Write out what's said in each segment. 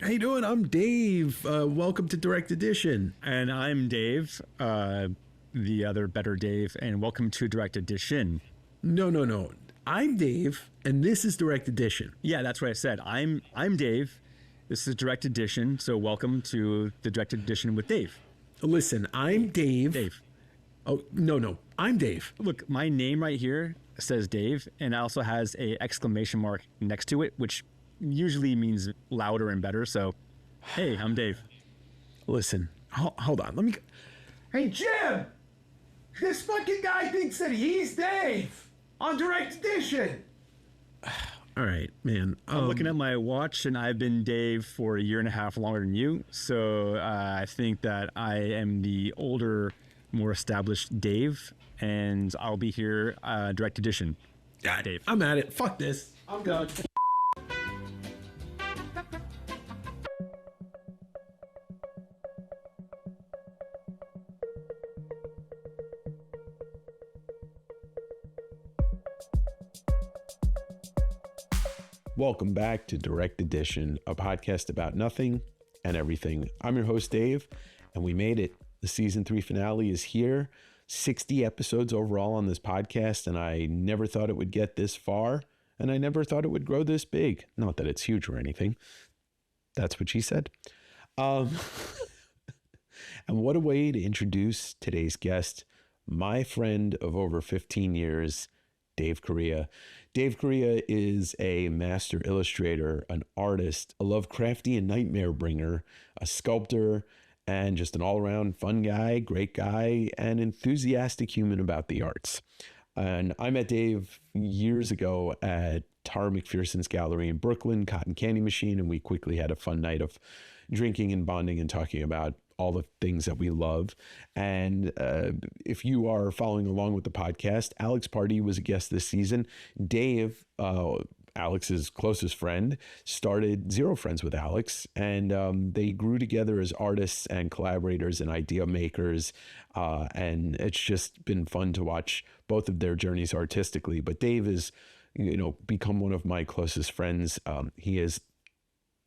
How you doing? I'm Dave. Welcome to Direct Edition. And I'm Dave, the other better Dave, and welcome to Direct Edition. No. I'm Dave, and this is Direct Edition. Yeah, that's what I said. I'm Dave. This is Direct Edition, so welcome to the Direct Edition with Dave. Listen, I'm Dave. Dave. Oh, no. I'm Dave. Look, my name right here says Dave, and it also has a exclamation mark next to it, which usually means louder and better. So, hey, I'm Dave. Listen, hold on. Let me. Hey, Jim! This fucking guy thinks that he's Dave on Direct Edition. All right, man. I'm looking at my watch, and I've been Dave for a year and a half longer than you. So I think that I am the older, more established Dave, and I'll be here Direct Edition. Yeah, Dave. I'm at it. Fuck this. I'm done. Welcome back to Direct Edition, a podcast about nothing and everything. I'm your host, Dave, and we made it. The season 3 finale is here. 60 episodes overall on this podcast, and I never thought it would get this far, and I never thought it would grow this big. Not that it's huge or anything. That's what she said. And what a way to introduce today's guest, my friend of over 15 years, Dave Correia. Dave Correia is a master illustrator, an artist, a Lovecraftian nightmare bringer, a sculptor, and just an all-around fun guy, great guy, and enthusiastic human about the arts. And I met Dave years ago at Tara McPherson's gallery in Brooklyn, Cotton Candy Machine, and we quickly had a fun night of drinking and bonding and talking about all the things that we love. And if you are following along with the podcast, Alex Pardee was a guest this season. Dave, Alex's closest friend, started Zero Friends with Alex, and they grew together as artists and collaborators and idea makers. And it's just been fun to watch both of their journeys artistically. But Dave is, become one of my closest friends. He is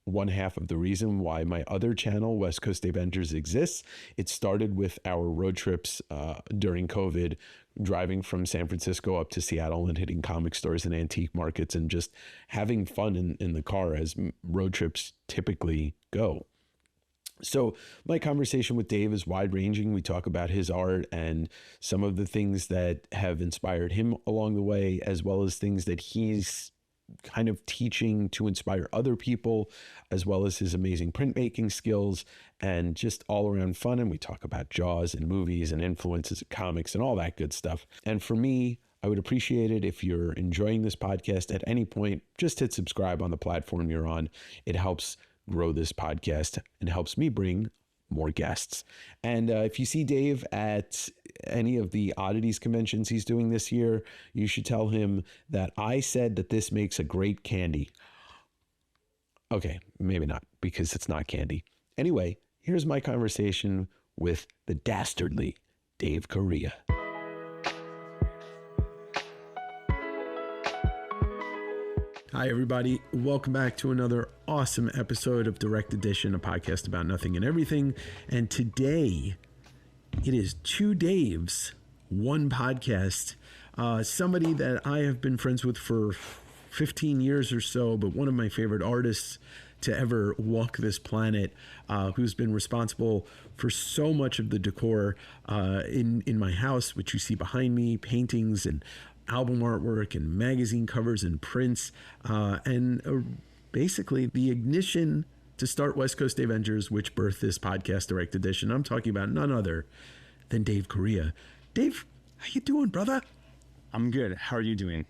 one half of the reason why my other channel, West Coast Davengers, exists. It started with our road trips during COVID, driving from San Francisco up to Seattle and hitting comic stores and antique markets and just having fun in the car as road trips typically go. So my conversation with Dave is wide-ranging. We talk about his art and some of the things that have inspired him along the way, as well as things that he's kind of teaching to inspire other people, as well as his amazing printmaking skills and just all around fun. And we talk about Jaws and movies and influences of comics and all that good stuff. And for me, I would appreciate it if you're enjoying this podcast at any point, just hit subscribe on the platform you're on. It helps grow this podcast and helps me bring more guests. And if you see Dave at any of the oddities conventions he's doing this year, you should tell him that I said that this makes a great candy. Okay, maybe not, because it's not candy. Anyway, here's my conversation with the dastardly Dave Correia. Hi, everybody. Welcome back to another awesome episode of Direct Edition, a podcast about nothing and everything. And today, it is 2 Daves, 1 podcast. Somebody that I have been friends with for 15 years or so, but one of my favorite artists to ever walk this planet, who's been responsible for so much of the decor in my house, which you see behind me, paintings and album artwork and magazine covers and prints, and basically the ignition to start West Coast Davengers, which birthed this podcast, Direct Edition. I'm talking about none other than Dave Correia. Dave, how you doing, brother? I'm good. How are you doing?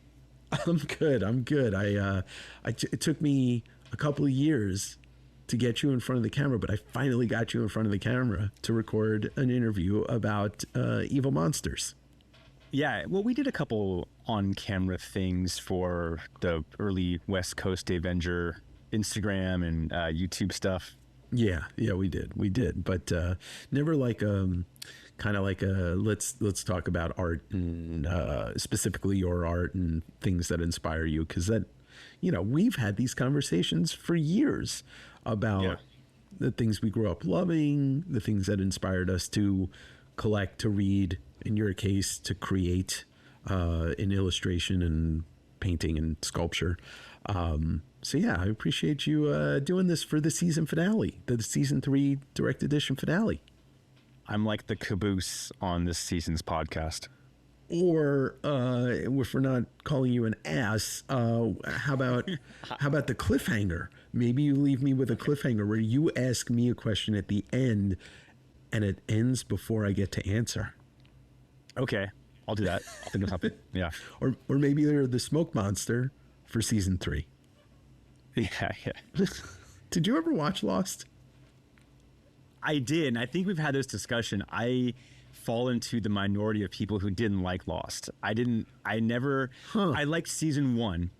I'm good. It took me a couple of years to get you in front of the camera, but I finally got you in front of the camera to record an interview about evil monsters. Yeah, well, we did a couple on-camera things for the early West Coast Davenger Instagram and YouTube stuff. Yeah, we did, but never like kind of like let's talk about art and specifically your art and things that inspire you, because that, we've had these conversations for years. about the things we grew up loving, the things that inspired us to collect, to read, in your case, to create in illustration and painting and sculpture. So yeah, I appreciate you doing this for the season finale, the season 3 direct edition finale. I'm like the caboose on this season's podcast. Or if we're not calling you an ass, how about the cliffhanger? Maybe you leave me with a cliffhanger where you ask me a question at the end and it ends before I get to answer. Okay, I'll do that. I'll think of something. Yeah. Or maybe you're the smoke monster for season 3. Yeah. Did you ever watch Lost? I did. And I think we've had this discussion. I fall into the minority of people who didn't like Lost. I liked season 1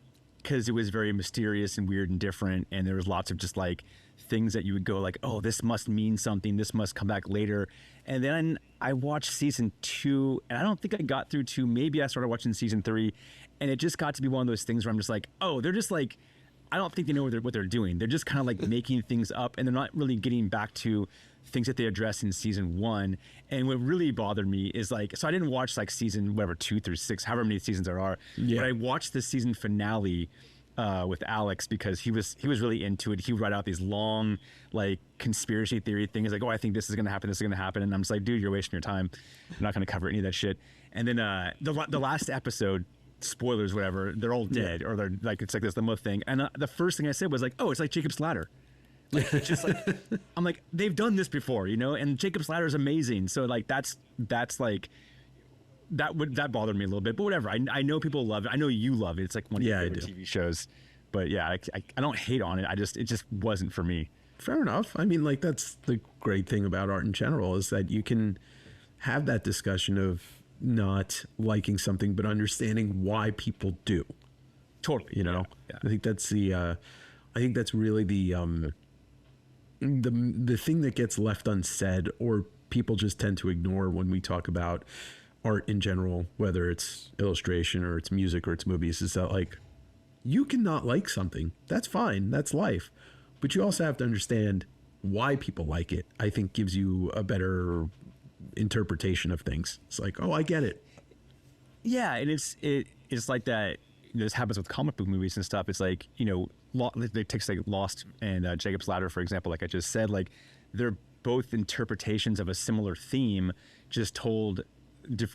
because it was very mysterious and weird and different. And there was lots of just like things that you would go like, oh, this must mean something. This must come back later. And then I watched season 2 and I don't think I got through 2. Maybe I started watching season 3 and it just got to be one of those things where I'm just like, oh, they're just like, I don't think they know what they're doing. They're just kind of like making things up and they're not really getting back to things that they addressed in season 1. And what really bothered me is like, so I didn't watch like season 2 through 6, however many seasons there are, but I watched the season finale with Alex because he was really into it. He would write out these long like conspiracy theory things like, oh, I think this is going to happen. This is going to happen. And I'm just like, dude, you're wasting your time. I'm not going to cover any of that shit. And then the last episode, spoilers, whatever, they're all dead or they're like, it's like this limo thing. And the first thing I said was like, oh, it's like Jacob's Ladder. Like, just like, I'm like, they've done this before, you know, and Jacob's Ladder is amazing. So like, that's like, that bothered me a little bit, but whatever. I know people love it. I know you love it. It's like one of your favorite TV shows, but yeah, I don't hate on it. It just wasn't for me. Fair enough. I mean, like, that's the great thing about art in general is that you can have that discussion of not liking something, but understanding why people do. Totally. You know, yeah. I think that's really the thing that gets left unsaid or people just tend to ignore when we talk about art in general, whether it's illustration or it's music or it's movies, is that like, you can not like something. That's fine. That's life. But you also have to understand why people like it. I think gives you a better interpretation of things. It's like, oh, I get it. Yeah. And it's like that. This happens with comic book movies and stuff. It's like, you know, they take like Lost and Jacob's Ladder, for example, like I just said, like they're both interpretations of a similar theme, just told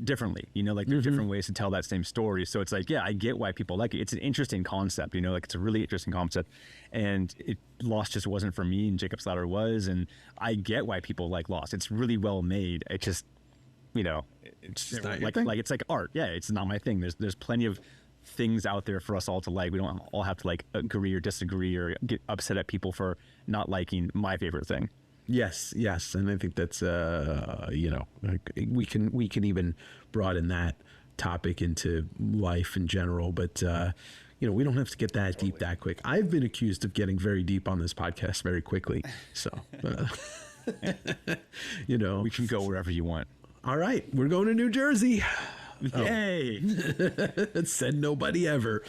differently, you know, like there's different ways to tell that same story. So it's like, yeah, I get why people like it. It's an interesting concept, you know, like it's a really interesting concept, and Lost just wasn't for me, and Jacob's Ladder was, and I get why people like Lost. It's really well made. It just, you know, it's just like it's like art. Yeah, it's not my thing. There's plenty of things out there for us all to like. We don't all have to like agree or disagree or get upset at people for not liking my favorite thing. Yes, and I think that's you know, like we can even broaden that topic into life in general, but you know, we don't have to get that deep that quick. I've been accused of getting very deep on this podcast very quickly, so you know, we can go wherever you want. All right, we're going to New Jersey. Yay! Said nobody ever.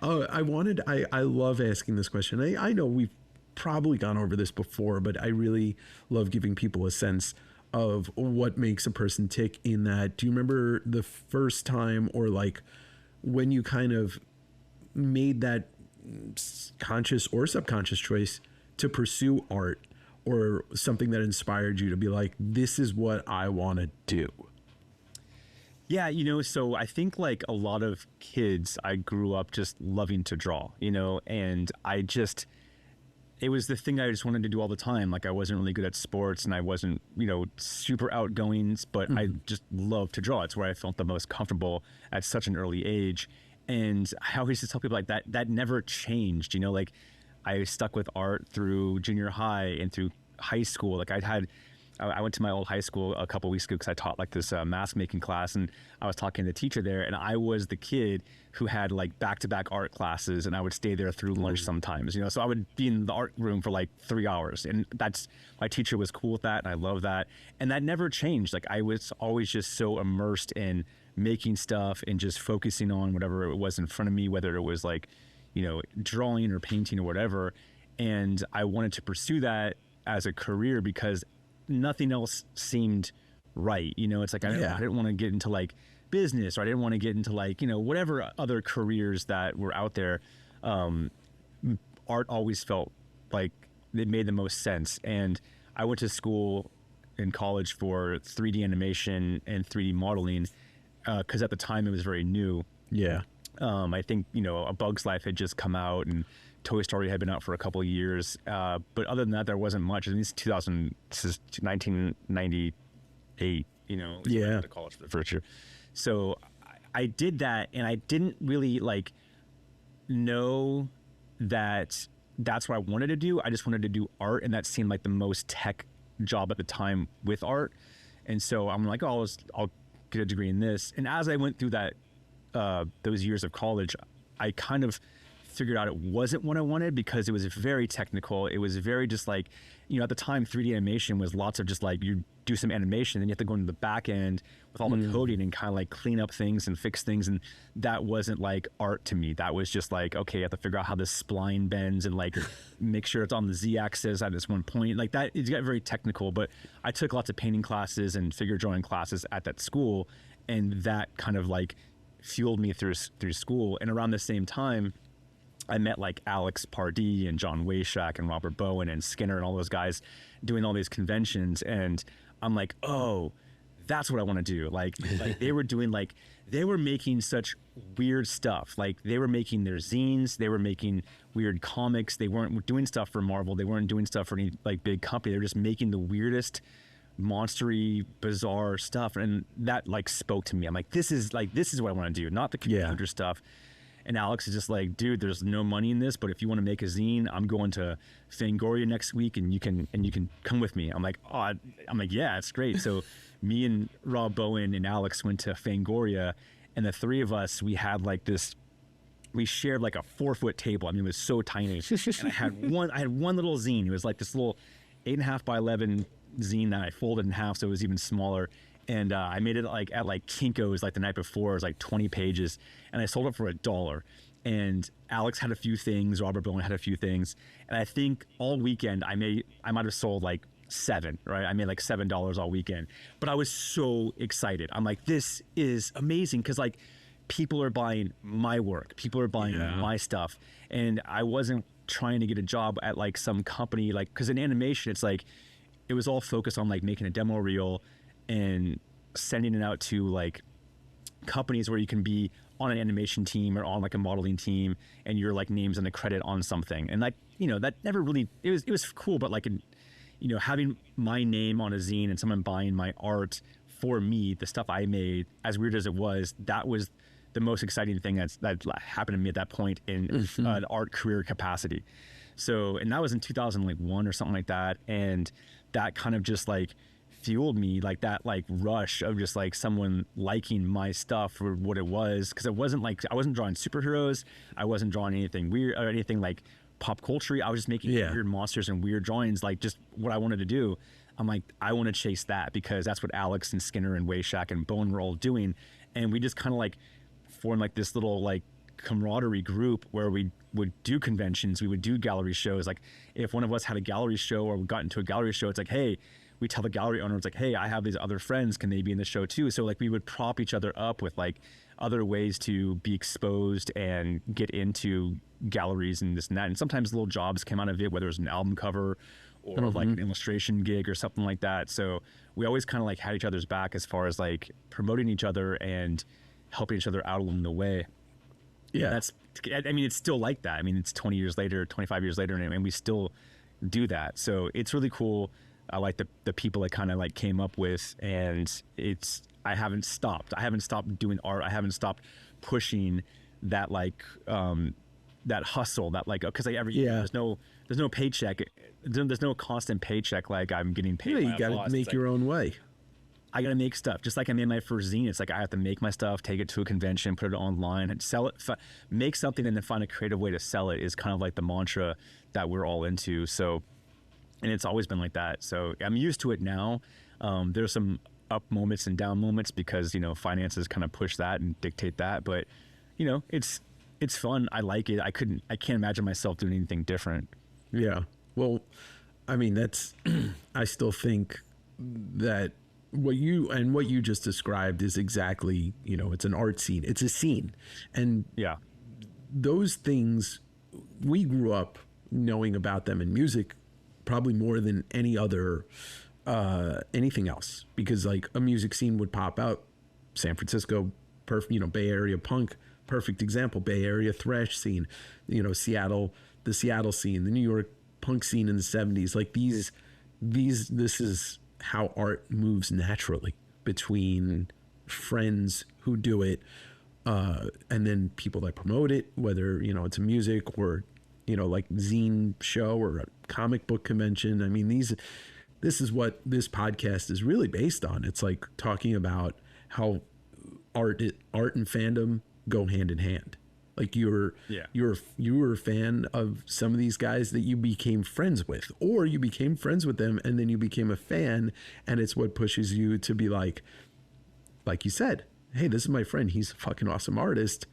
I love asking this question. I know we've probably gone over this before, but I really love giving people a sense of what makes a person tick in that. Do you remember the first time or like when you kind of made that conscious or subconscious choice to pursue art or something that inspired you to be like, this is what I want to do? Yeah, you know, so I think like a lot of kids, I grew up just loving to draw, you know, and it was the thing I just wanted to do all the time. Like I wasn't really good at sports and I wasn't, you know, super outgoing, but I just loved to draw. It's where I felt the most comfortable at such an early age. And I always just tell people like that never changed, you know, like I stuck with art through junior high and through high school. Like I went to my old high school a couple weeks ago because I taught like this mask making class, and I was talking to the teacher there, and I was the kid who had like back-to-back art classes, and I would stay there through lunch sometimes, you know, so I would be in the art room for like 3 hours, and my teacher was cool with that, and I love that, and that never changed. Like I was always just so immersed in making stuff and just focusing on whatever it was in front of me, whether it was like, drawing or painting or whatever. And I wanted to pursue that as a career because nothing else seemed right. It's like, I didn't want to get into like business, or I didn't want to get into like, whatever other careers that were out there. Art always felt like it made the most sense. And I went to school in college for 3D animation and 3D modeling because at the time it was very new. Yeah. I think, A Bug's Life had just come out and Toy Story had been out for a couple of years. But other than that, there wasn't much. And this is 1998, Yeah. To college for the first year. So I did that, and I didn't really like know that that's what I wanted to do. I just wanted to do art, and that seemed like the most tech job at the time with art. And so I'm like, I'll get a degree in this. And as I went through that, those years of college, I kind of figured out it wasn't what I wanted because it was very technical. It was very just like, at the time 3D animation was lots of just like you do some animation, then you have to go into the back end with all the coding and kind of like clean up things and fix things. And that wasn't like art to me. That was just like, okay, you have to figure out how this spline bends and like make sure it's on the Z axis at this one point. Like that, it got very technical, but I took lots of painting classes and figure drawing classes at that school. And that kind of like fueled me through school. And around the same time, I met like Alex Pardee and John Wayshak and Robert Bowen and Skinner and all those guys doing all these conventions. And I'm like, oh, that's what I want to do. Like they were doing they were making such weird stuff. Like they were making their zines, they were making weird comics. They weren't doing stuff for Marvel. They weren't doing stuff for any like big company. They were just making the weirdest, monstery, bizarre stuff. And that like spoke to me. I'm like, this is what I want to do, not the computer stuff. And Alex is just like, dude, there's no money in this, but if you want to make a zine, I'm going to Fangoria next week, and you can come with me. I'm like, yeah, it's great. So me and Rob Bowen and Alex went to Fangoria, and the three of us, we had like this. We shared like a 4-foot table. I mean, it was so tiny. And I had one little zine. It was like this little 8.5 by 11 zine that I folded in half, so it was even smaller. And I made it like at like Kinko's like the night before. It was like 20 pages, and I sold it for $1. And Alex had a few things, Robert Bowen had a few things, and I think all weekend I might have sold like 7. Right, I made like $7 all weekend. But I was so excited. I'm like, this is amazing because like people are buying my work, people are buying my stuff, and I wasn't trying to get a job at like some company like because in animation it's like it was all focused on like making a demo reel and sending it out to like companies where you can be on an animation team or on like a modeling team and your like name's in the credit on something. And like, that never really, it was cool, but like, having my name on a zine and someone buying my art for me, the stuff I made, as weird as it was, that was the most exciting thing that happened to me at that point in an art career capacity. So, and that was in 2001 or something like that. And that kind of just like fueled me, like that like rush of just like someone liking my stuff for what it was, because it wasn't like I wasn't drawing superheroes, I wasn't drawing anything weird or anything like pop culture. I was just making weird monsters and weird drawings, like just what I wanted to do. I'm like, I want to chase that because that's what Alex and Skinner and Wayshak and Bowen were all doing. And we just kind of like formed like this little like camaraderie group where we would do conventions, we would do gallery shows. Like if one of us had a gallery show or we got into a gallery show, it's like, hey, we tell the gallery owner, it's like, hey, I have these other friends, can they be in the show too? So like we would prop each other up with like other ways to be exposed and get into galleries and this and that. And sometimes little jobs came out of it, whether it was an album cover or like an illustration gig or something like that. So we always kind of like had each other's back as far as like promoting each other and helping each other out along the way. Yeah. It's still like that. I mean, it's 20 years later, 25 years later, and we still do that. So it's really cool. I like the people I kind of like came up with, and I haven't stopped doing art. I haven't stopped pushing that like that hustle, that like, because like every year there's no paycheck, there's no constant paycheck like I'm getting paid. You got to make your own way. I got to make stuff. Just like I made my first zine, it's like I have to make my stuff, take it to a convention, put it online, and sell it, make something, and then find a creative way to sell it is kind of like the mantra that we're all into. So, and it's always been like that. So I'm used to it now. There's some up moments and down moments because, finances kind of push that and dictate that. But, it's it's fun. I like it. I can't imagine myself doing anything different. Yeah. Well, I mean, that's, I still think that what you just described is exactly, it's an art scene. It's a scene. And Yeah. those things, we grew up knowing about them in music probably more than any other, anything else, because like a music scene would pop out. San Francisco, Bay Area punk, perfect example. Bay Area thrash scene, Seattle, the Seattle scene, the New York punk scene in the 70s. Like this is how art moves naturally between friends who do it, and then people that promote it, whether, it's a music or, like zine show or a comic book convention. I mean, this is what this podcast is really based on. It's like talking about how art and fandom go hand in hand. Like you were a fan of some of these guys that you became friends with, or you became friends with them and then you became a fan, and it's what pushes you to be like you said, hey, this is my friend. He's a fucking awesome artist.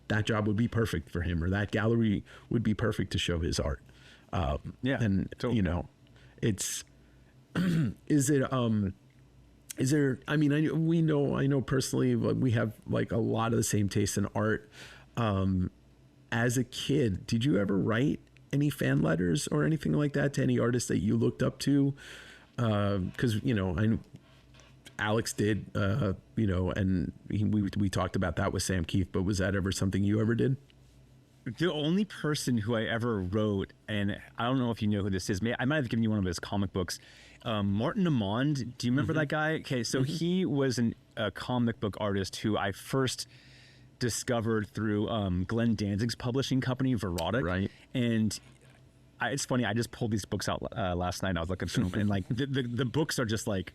That job would be perfect for him, or that gallery would be perfect to show his art. And totally. It's, is there, I mean, I know personally, we have like a lot of the same taste in art. As a kid, did you ever write any fan letters or anything like that to any artists that you looked up to? Cause Alex did, and we talked about that with Sam Keith, but was that ever something you ever did? The only person who I ever wrote, and I don't know if you know who this is, I might have given you one of his comic books. Martin Amand, do you remember that guy? Okay, so he was a comic book artist who I first discovered through Glenn Danzig's publishing company, Verotic. Right. And it's funny, I just pulled these books out last night, and I was looking through them, and like the books are just like,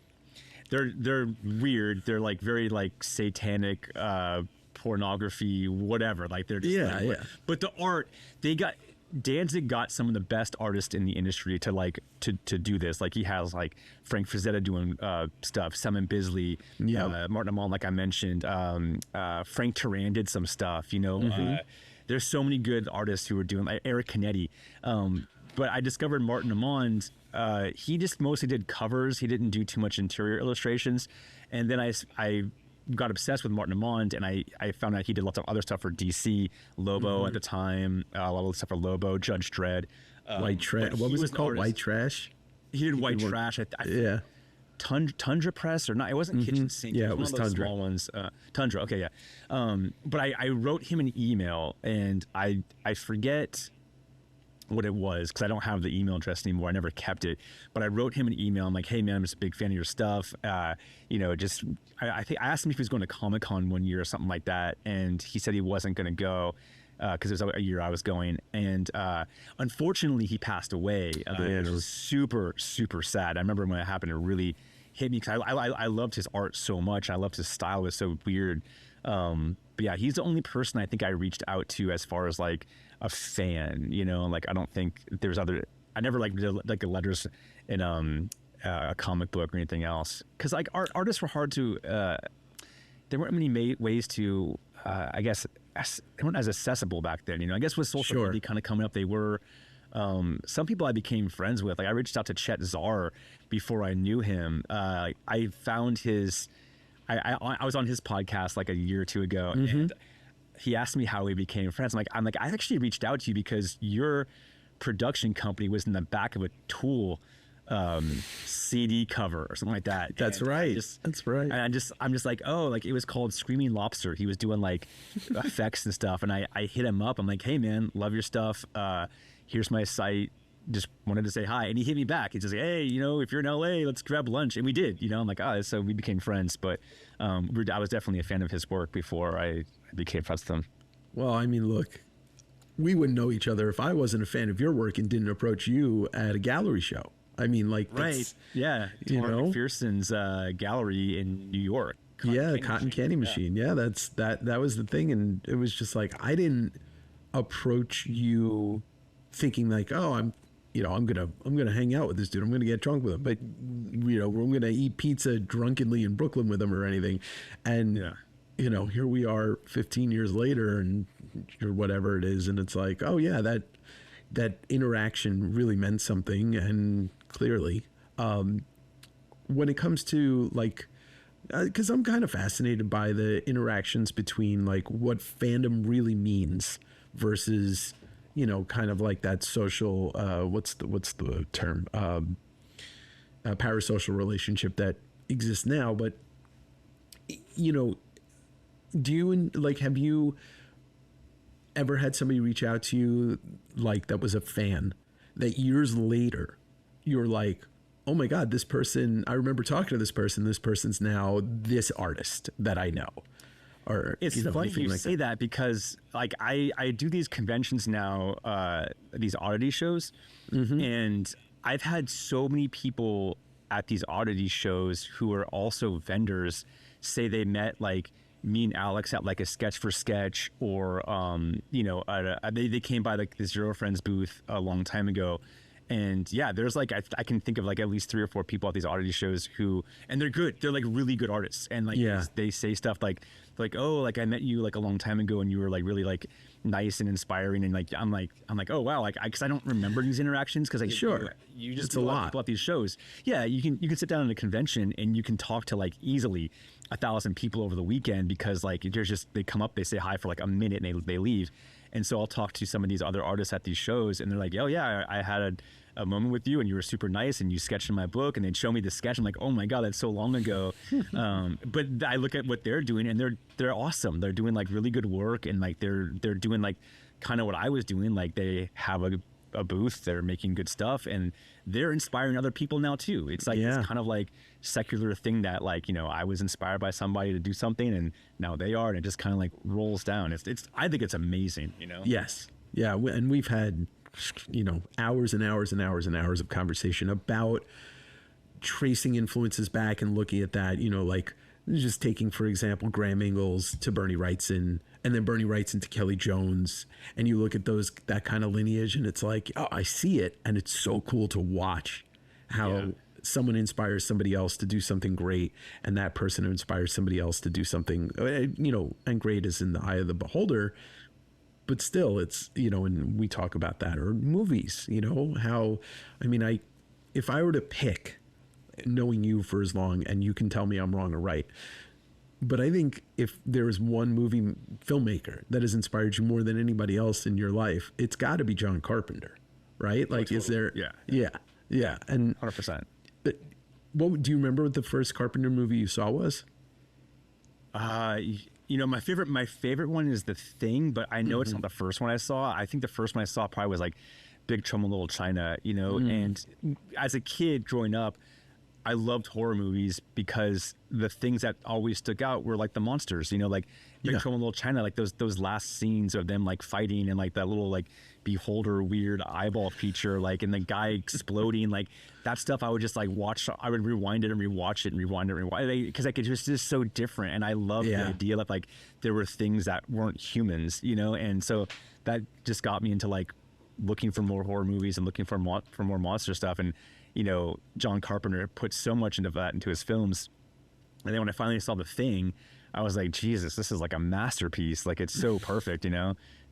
they're weird. They're like very like satanic, pornography, whatever. Like they're just But the art, Danzig got some of the best artists in the industry to do this. Like he has like Frank Frazetta doing stuff, Simon Bisley, Martin Amand, like I mentioned, Frank Turan did some stuff. There's so many good artists who are doing, like Eric Canetti. But I discovered Martin Amand. He just mostly did covers. He didn't do too much interior illustrations. And then I got obsessed with Martin Amand, and I found out he did lots of other stuff for DC, Lobo at the time, a lot of stuff for Lobo, Judge Dredd. White Trash. What was it called? White Trash? He did White Trash. Yeah. Tundra Press or not? It wasn't Kitchen Sink. Yeah, it was one of those Tundra. Small ones. Tundra. Okay, yeah. But I wrote him an email, and I forget what it was because I don't have the email address anymore. I never kept it, but I wrote him an email. I'm like, hey man, I'm just a big fan of your stuff. I think I asked him if he was going to Comic-Con one year or something like that, and he said he wasn't going to go because it was a year I was going, and unfortunately he passed away. It was super, super sad. I remember when it happened, it really hit me because I loved his art so much. I loved his style. It was so weird. But yeah, he's the only person I think I reached out to as far as like a fan, like I don't think there's I never like did like the letters in a comic book or anything else, because like artists were hard to there weren't many ways to I guess they weren't as accessible back then. I guess with social media kind of coming up, they were some people I became friends with. Like I reached out to Chet Zar before I knew him. I found his I was on his podcast like a year or two ago, and he asked me how we became friends. I'm like, I actually reached out to you because your production company was in the back of a Tool CD cover or something like that. That's right. That's right. And I'm just like, oh, like it was called Screaming Lobster. He was doing like effects and stuff. And I hit him up. I'm like, hey man, love your stuff. Here's my site. Just wanted to say hi. And he hit me back. He just like, hey, if you're in LA, let's grab lunch. And we did, I'm like, so we became friends. But I was definitely a fan of his work before I became friends with him. Well, I mean, look, we wouldn't know each other if I wasn't a fan of your work and didn't approach you at a gallery show. I mean, like, right. Yeah. McPherson's gallery in New York. Cotton Candy Machine. Yeah, that was the thing. And it was just like, I didn't approach you thinking like, oh, I'm gonna hang out with this dude. I'm gonna get drunk with him. But we're gonna eat pizza drunkenly in Brooklyn with him or anything. And here we are 15 years later and or whatever it is. And it's like, oh yeah, that interaction really meant something. And clearly, when it comes to like, because I'm kind of fascinated by the interactions between like what fandom really means versus, kind of like that social, what's the term, parasocial relationship that exists now. But, do you have you ever had somebody reach out to you like that was a fan that years later you're like, oh my God, this person, I remember talking to this person's now this artist that I know? Or it's funny you say that because like I do these conventions now, these oddity shows, and I've had so many people at these oddity shows who are also vendors say they met like me and Alex at like a Sketch for Sketch, or they came by like the Zero Friends booth a long time ago. And yeah, there's like I can think of like at least 3 or 4 people at these oddity shows who, and they're good. They're like really good artists, and like they say stuff like oh, like I met you like a long time ago, and you were like really like nice and inspiring, and like I'm like oh wow, like because I don't remember these interactions because you just it's a lot people at these shows. Yeah, you can sit down in a convention and you can talk to like easily 1,000 people over the weekend because like they come up, they say hi for like a minute and they leave. And so I'll talk to some of these other artists at these shows, and they're like, oh yeah, I had a moment with you and you were super nice and you sketched in my book, and they'd show me the sketch. I'm like, oh my God, that's so long ago. But I look at what they're doing and they're awesome. They're doing like really good work, and like they're doing like kind of what I was doing. Like they have a booth, they're making good stuff, and they're inspiring other people now too. It's like it's kind of like secular thing that like I was inspired by somebody to do something, and now they are, and it just kind of like rolls down. It's I think it's amazing. Yes, yeah, and we've had hours and hours and hours and hours of conversation about tracing influences back and looking at that. Like just taking for example Graham Ingalls to Bernie Wrightson, and then Bernie Wrightson to Kelly Jones, and you look at that kind of lineage, and it's like, oh, I see it, and it's so cool to watch how someone inspires somebody else to do something great, and that person inspires somebody else to do something, and great is in the eye of the beholder, but still it's, and we talk about that, or movies, how, if I were to pick, knowing you for as long, and you can tell me I'm wrong or right, but I think if there is one movie filmmaker that has inspired you more than anybody else in your life, it's got to be John Carpenter, right? Like, is there? Yeah, and 100%. What do you remember? What the first Carpenter movie you saw was? My favorite one is The Thing, but I know it's not the first one I saw. I think the first one I saw probably was like Big Trouble in Little China. And as a kid growing up, I loved horror movies because the things that always stuck out were like the monsters, like Big Trouble in Little China, like those last scenes of them like fighting, and like that little like beholder weird eyeball feature, like, and the guy exploding, like that stuff I would just like watch. I would rewind it and rewatch it and rewind it and rewind it, because like it just is so different, and I love the idea that like there were things that weren't humans, and so that just got me into like looking for more horror movies and looking for more monster stuff. And John Carpenter put so much into that into his films, and then when I finally saw The Thing, I was like, Jesus, this is like a masterpiece. Like it's so perfect,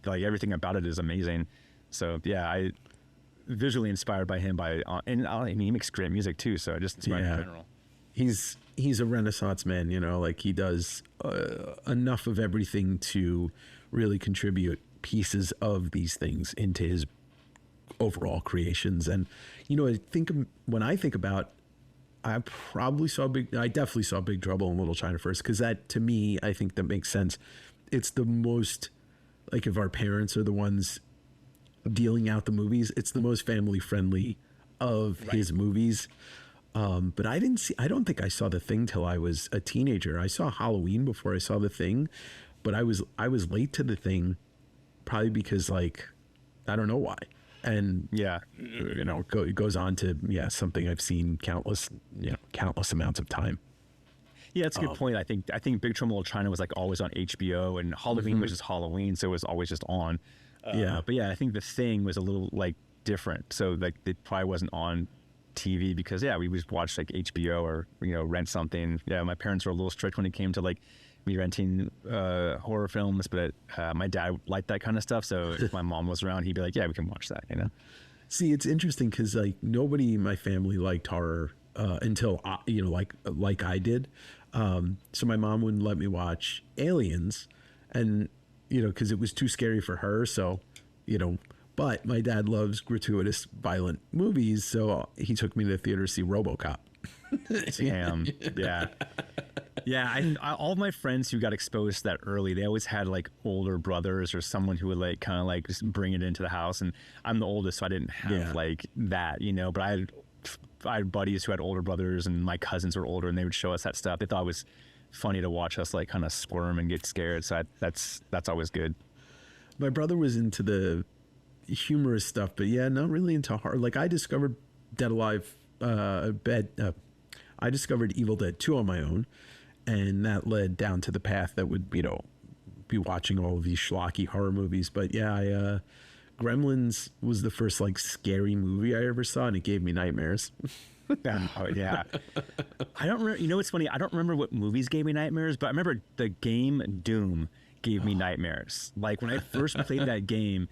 like everything about it is amazing. So yeah, I visually inspired by him and he makes great music too. So just in general, he's a Renaissance man, like he does enough of everything to really contribute pieces of these things into his overall creations. And when I think about, I definitely saw Big Trouble in Little China first, because that, to me, I think that makes sense. It's the most, like, if our parents are the ones dealing out the movies, it's the most family friendly of his movies. But I don't think I saw The Thing till I was a teenager. I saw Halloween before I saw The Thing, but I was late to The Thing, probably because, like, I don't know why. And it goes on to something I've seen countless amounts of time. Yeah, that's a good point. I think Big Trouble in Little China was like always on HBO, and Halloween was just Halloween, so it was always just on. But yeah, I think The Thing was a little like different, so like it probably wasn't on TV because we just watched like HBO or rent something. Yeah, my parents were a little strict when it came to like me renting horror films, but my dad liked that kind of stuff. So if my mom was around, he'd be like, "Yeah, we can watch that," you know. See, it's interesting because like nobody in my family liked horror until you know, like I did. So my mom wouldn't let me watch Aliens, and you know, because it was too scary for her. So, you know, but my dad loves gratuitous, violent movies, so he took me to the theater to see RoboCop. Damn. Yeah. Yeah. All of my friends who got exposed to that early, they always had like older brothers or someone who would like kind of like just bring it into the house. And I'm the oldest, so I didn't have like that, you know, but I had buddies who had older brothers, and my cousins were older, and they would show us that stuff. They thought it was funny to watch us like kind of squirm and get scared. So that's always good. My brother was into the humorous stuff, but yeah, not really into horror. Like I discovered Dead Alive, I discovered Evil Dead 2 on my own, and that led down to the path that would, you know, be watching all of these schlocky horror movies. But yeah, Gremlins was the first like scary movie I ever saw, and it gave me nightmares. Oh yeah. I don't remember, you know what's funny? I don't remember what movies gave me nightmares, but I remember the game Doom gave me nightmares. Like when I first played that game,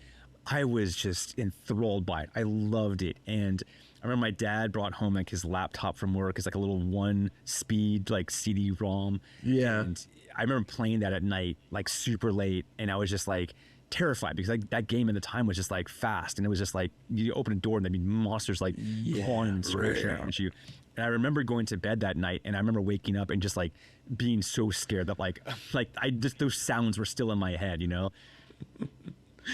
I was just enthralled by it. I loved it. And I remember my dad brought home like his laptop from work. It's like a little 1-speed like CD-ROM. Yeah. And I remember playing that at night, like super late, and I was just like terrified because like that game at the time was just like fast, and it was just like you open a door and there'd be monsters like clawing and scratching at you. And I remember going to bed that night, and I remember waking up and just like being so scared that like I just, those sounds were still in my head, you know.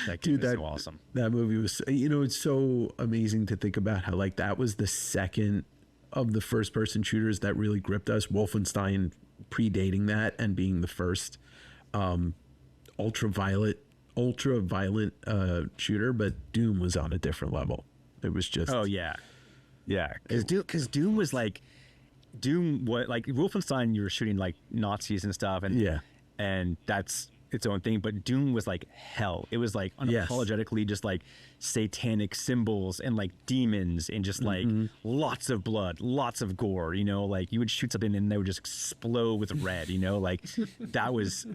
That game was so awesome. That movie was, you know, it's so amazing to think about how like that was the second of the first person shooters that really gripped us. Wolfenstein predating that and being the first ultra violent shooter, but Doom was on a different level. It was just because Doom was like what like Wolfenstein, you were shooting like Nazis and stuff, and that's its own thing, but Doom was like hell. It was like unapologetically just like satanic symbols and like demons and just like lots of blood, lots of gore, you know, like you would shoot something and they would just explode with red, you know, like that was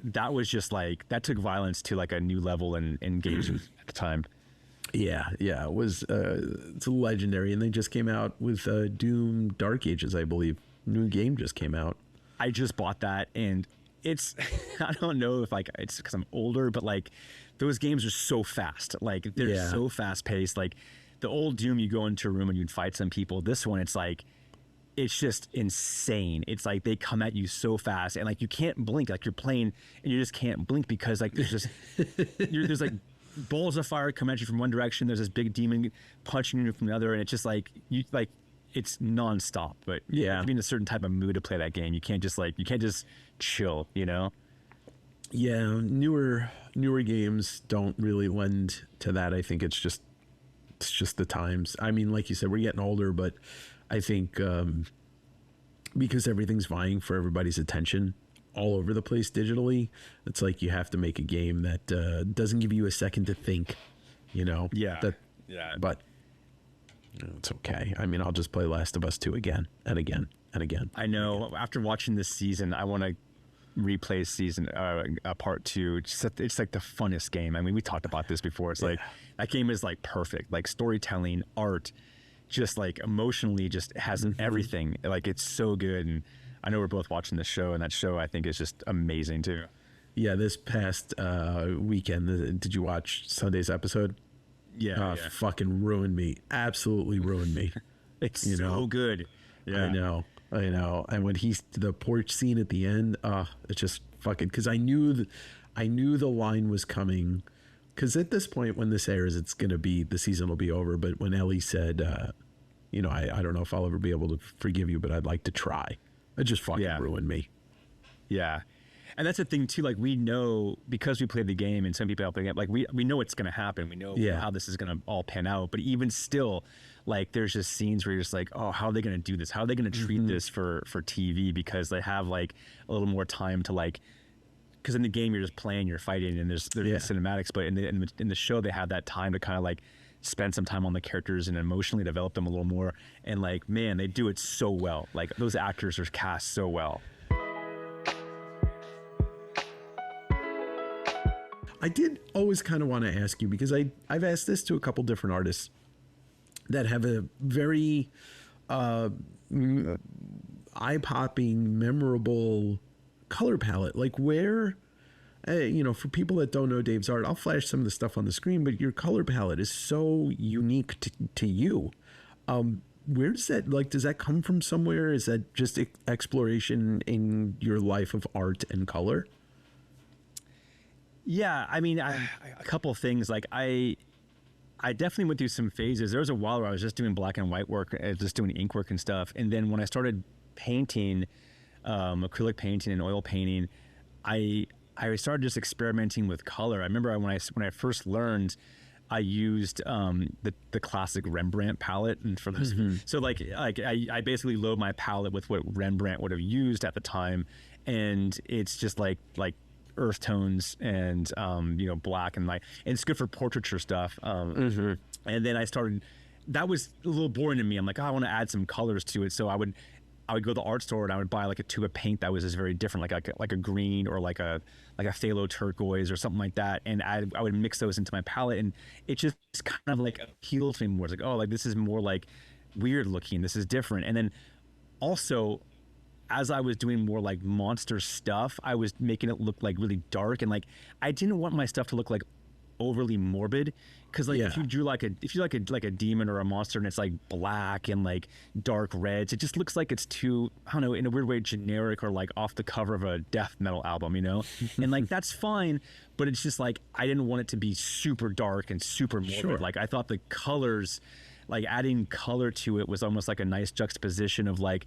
just like, that took violence to like a new level and engagement at the time. Yeah, it was it's legendary, and they just came out with Doom Dark Ages, I believe. New game just came out. I just bought that, and it's I don't know if like it's because I'm older, but like those games are so fast. Like they're so fast paced. Like the old Doom, you go into a room and you'd fight some people. This one, it's like it's just insane. It's like they come at you so fast, and like you can't blink. Like you're playing and you just can't blink because like there's just there's like balls of fire come at you from one direction. There's this big demon punching you from the other, and it's just like it's nonstop. But you have to be in a certain type of mood to play that game. You can't just chill, you know. Yeah, newer games don't really lend to that. I think it's just the times. I mean, like you said, we're getting older, but I think because everything's vying for everybody's attention all over the place digitally, it's like you have to make a game that doesn't give you a second to think, you know. But it's okay. I mean, I'll just play Last of Us 2 again and again and again. I know. After watching this season, I want to replay season part 2. It's like the funnest game. I mean, we talked about this before. It's like that game is like perfect. Like storytelling, art, just like emotionally, just has everything. Like it's so good. And I know we're both watching this show, and that show I think is just amazing too. Yeah, this past weekend, did you watch Sunday's episode? Fucking ruined me. Absolutely ruined me. It's so good. Yeah, I know. And when the porch scene at the end, it's just fucking, because I knew the line was coming. Because at this point, when this airs, it's gonna be, the season will be over. But when Ellie said, I don't know if I'll ever be able to forgive you, but I'd like to try. It just fucking ruined me. Yeah. And that's the thing too, like we know, because we played the game and some people out the game, like we know what's going to happen. We know how this is going to all pan out. But even still, like there's just scenes where you're just like, oh, how are they going to do this? How are they going to treat this for TV? Because they have like a little more time to like, because in the game you're just playing, you're fighting, and there's cinematics. But in the show they have that time to kind of like spend some time on the characters and emotionally develop them a little more. And like, man, they do it so well. Like those actors are cast so well. I did always kind of want to ask you, because I've asked this to a couple different artists that have a very eye-popping, memorable color palette. Like where, for people that don't know Dave's art, I'll flash some of the stuff on the screen, but your color palette is so unique to you. Where does that, like, does that come from somewhere? Is that just exploration in your life of art and color? Yeah, I mean, a couple of things. Like I definitely went through some phases. There was a while where I was just doing black and white work, just doing ink work and stuff. And then when I started painting, acrylic painting and oil painting, I started just experimenting with color. I remember when I first learned, I used the classic Rembrandt palette, and for those, so like I basically load my palette with what Rembrandt would have used at the time, and it's just like earth tones and black and light, and it's good for portraiture stuff. And then I started, that was a little boring to me. I'm like, oh, I want to add some colors to it, so I would go to the art store and I would buy like a tube of paint that was just very different, like a green or like a phthalo turquoise or something like that, and I would mix those into my palette, and it just kind of like appealed to me more. It's like, oh, like this is more like weird looking, this is different. And then also, as I was doing more like monster stuff, I was making it look like really dark, and like I didn't want my stuff to look like overly morbid, because like if you drew like a demon or a monster and it's like black and like dark reds, it just looks like it's too, I don't know, in a weird way generic, or like off the cover of a death metal album, and like that's fine, but it's just like I didn't want it to be super dark and super morbid. Like I thought the colors, like adding color to it was almost like a nice juxtaposition of like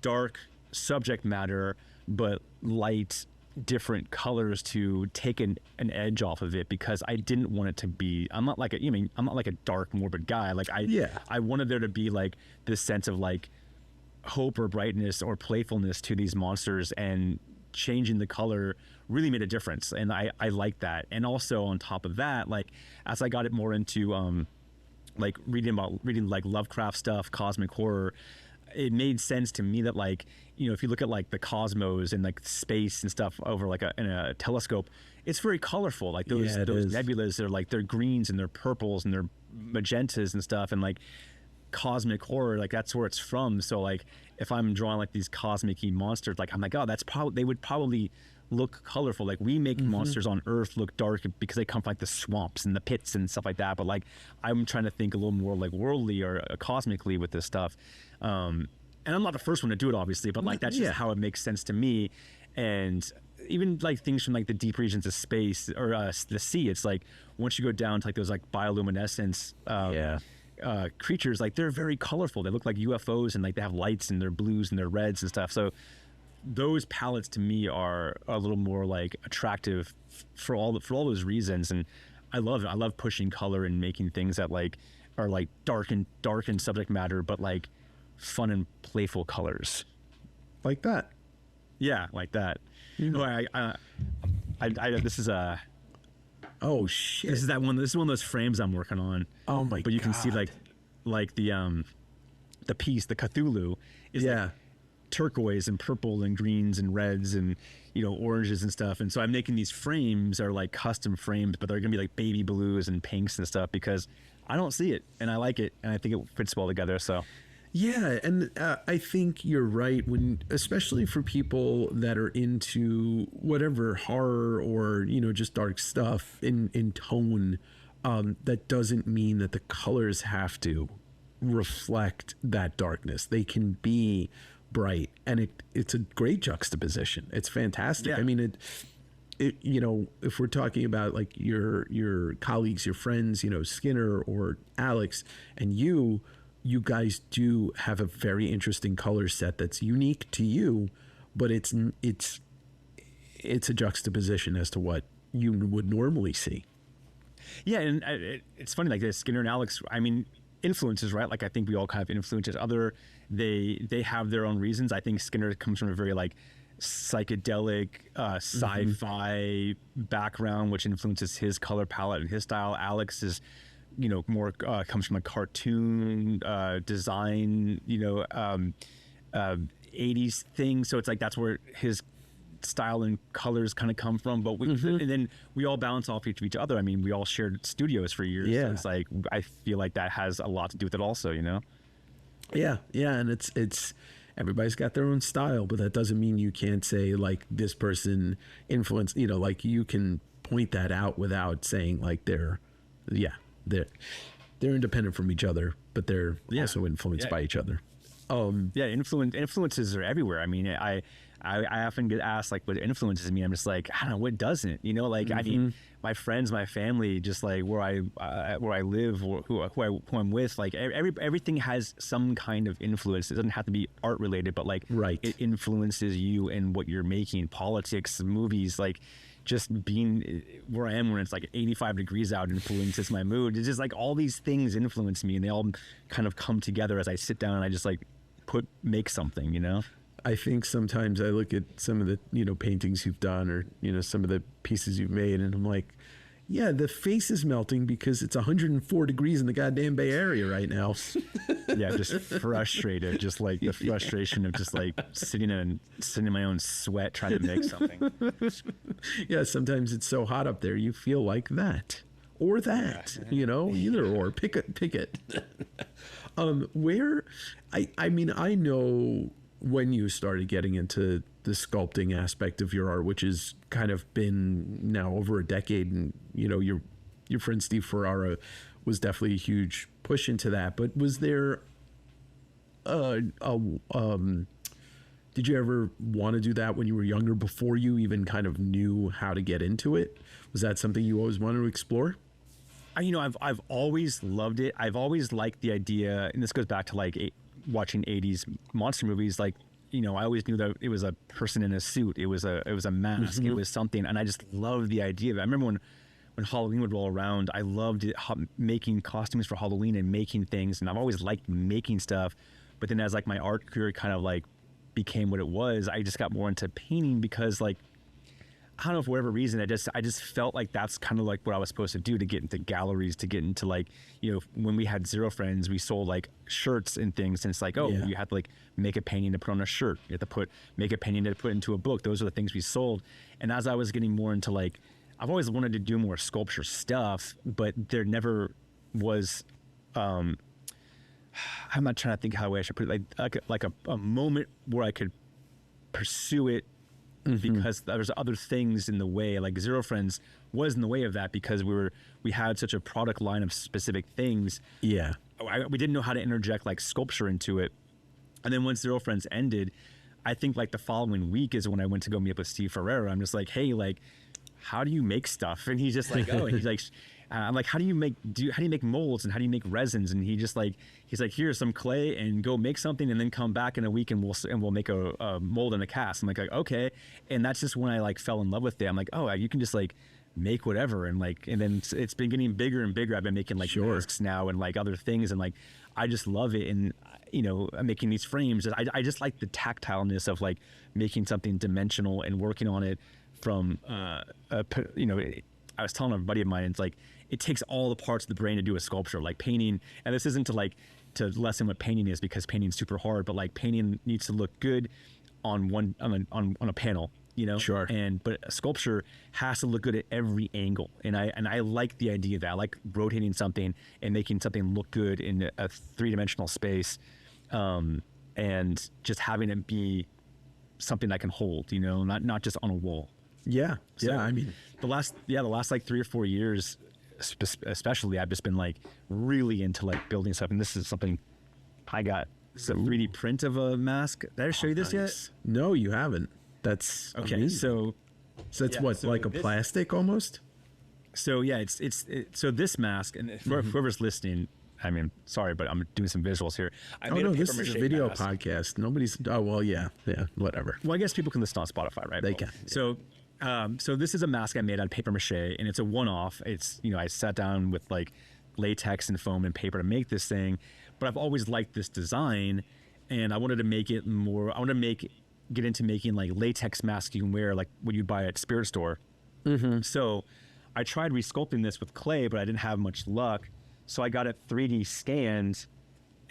dark subject matter but light different colors to take an edge off of it, because I didn't want it to be, I'm not like a dark morbid guy. Like I wanted there to be like this sense of like hope or brightness or playfulness to these monsters, and changing the color really made a difference, and I like that. And also on top of that, like as I got it more into like reading like Lovecraft stuff, cosmic horror, it made sense to me that like, if you look at like the cosmos and like space and stuff over like in a telescope, it's very colorful. Like those nebulas, they're greens and they're purples and they're magentas and stuff, and like cosmic horror, like that's where it's from. So like if I'm drawing like these cosmic-y monsters, like I'm like, oh, they would probably look colorful. Like we make monsters on Earth look dark because they come from like the swamps and the pits and stuff like that, but like I'm trying to think a little more like worldly or cosmically with this stuff. And I'm not the first one to do it, obviously, but like that's just how it makes sense to me. And even like things from like the deep regions of space or the sea, it's like once you go down to like those like bioluminescence creatures, like they're very colorful. They look like UFOs, and like they have lights and they're blues and they're reds and stuff. So those palettes to me are a little more like attractive for all those reasons. And I love it. I love pushing color and making things that like are like dark and subject matter, but like fun and playful colors, like that. Yeah, like that. No, this is a. Oh shit! This is one of those frames I'm working on. Oh my! But you can see like the piece, the Cthulhu, is like turquoise and purple and greens and reds and oranges and stuff. And so I'm making these frames that are like custom frames, but they're gonna be like baby blues and pinks and stuff, because I don't see it and I like it and I think it fits well together. So. Yeah, and I think you're right, especially for people that are into whatever horror or just dark stuff in tone. That doesn't mean that the colors have to reflect that darkness. They can be bright, and it's a great juxtaposition. It's fantastic. Yeah. I mean, it if we're talking about like your colleagues, your friends, Skinner or Alex, and you guys do have a very interesting color set that's unique to you, but it's a juxtaposition as to what you would normally see. Yeah, and it's funny, like this Skinner and Alex, I mean, influences, right? Like I think we all kind of influence each other. They have their own reasons. I think Skinner comes from a very like psychedelic sci-fi background, which influences his color palette and his style. Alex is more comes from a cartoon design 80s thing, so it's like that's where his style and colors kind of come from, but and then we all bounce off each other. I mean, we all shared studios for years. Yeah. So it's like, I feel like that has a lot to do with it also, you know? Yeah, and it's everybody's got their own style, but that doesn't mean you can't say like this person influenced, you know, like you can point that out without saying like they're independent from each other, but they're also influenced by each other. Influences are everywhere. I mean, I often get asked like what influences me. I'm just like, I don't know, what doesn't, you know, like I mean, my friends, my family, just like where I live, or who I'm with, like everything has some kind of influence. It doesn't have to be art related, but like it influences you and what you're making. Politics, movies, like just being where I am when it's like 85 degrees out influences my mood. It's just like all these things influence me, and they all kind of come together as I sit down and I just like make something, you know? I think sometimes I look at some of the, you know, paintings you've done, or, you know, some of the pieces you've made, and I'm like, yeah, the face is melting because it's 104 degrees in the goddamn Bay Area right now. Yeah, just frustrated, just like the frustration of just like sitting in my own sweat trying to make something. Yeah, sometimes it's so hot up there, you feel like that or that, you know, either or. Pick it. I mean, I know when you started getting into the sculpting aspect of your art, which has kind of been now over a decade, and you know, your friend Steve Ferrara was definitely a huge push into that. But was there did you ever want to do that when you were younger, before you even kind of knew how to get into it? Was that something you always wanted to explore? You know, I've always loved it. I've always liked the idea, and this goes back to like watching 80s monster movies. Like, you know, I always knew that it was a person in a suit. It was a mask. It was something, and I just loved the idea of it. I remember when Halloween would roll around, I loved it, making costumes for Halloween and making things, and I've always liked making stuff. But then as like my art career kind of like became what it was, I just got more into painting because like, I don't know, for whatever reason, I just felt like that's kind of like what I was supposed to do, to get into galleries, to get into like, you know, when we had Zero Friends, we sold like shirts and things, and it's like, you have to like make a painting to put on a shirt. You have to make a painting to put into a book. Those are the things we sold. And as I was getting more into like, I've always wanted to do more sculpture stuff, but there never was, I'm not trying to think how I should put it, like a moment where I could pursue it, because there's other things in the way. Like Zero Friends was in the way of that because we had such a product line of specific things. Yeah. We didn't know how to interject like sculpture into it. And then once Zero Friends ended, I think like the following week is when I went to go meet up with Steve Ferrara. I'm just like, hey, like, how do you make stuff? And he's just like, oh, and he's like, I'm like, how do you make molds, and how do you make resins? And he's like, here's some clay, and go make something, and then come back in a week and we'll make a mold and a cast. I'm like, okay. And that's just when I like fell in love with it. I'm like, oh, you can just like make whatever. And like, and then it's been getting bigger and bigger. I've been making like masks now and like other things. And like, I just love it. And, you know, I'm making these frames. I just like the tactileness of like making something dimensional and working on it from, you know, I was telling a buddy of mine, it's like, it takes all the parts of the brain to do a sculpture, like painting. And this isn't to lessen what painting is, because painting's super hard, but like painting needs to look good on a panel, you know? Sure. But a sculpture has to look good at every angle. And I like the idea of that. I like rotating something and making something look good in a three-dimensional space. And just having it be something I can hold, you know, not just on a wall. Yeah. So yeah. I mean, the last like 3 or 4 years, especially, I've just been like really into like building stuff. And this is something I got. It's a 3D print of a mask. Did I show you this yet? No, you haven't. That's okay. amazing. So it's what, like a plastic almost? So yeah, so this mask, and for whoever's listening, I mean, sorry, but I'm doing some visuals here. This is a video podcast. Nobody's. Oh well, yeah, whatever. Well, I guess people can listen on Spotify, right? They can. So. So this is a mask I made out of paper mache, and it's a one-off. It's, you know, I sat down with like latex and foam and paper to make this thing, but I've always liked this design, and I wanted to make it more. I want to get into making like latex masks you can wear like what you buy at Spirit Store. So I tried resculpting this with clay, but I didn't have much luck. So I got it 3D scanned,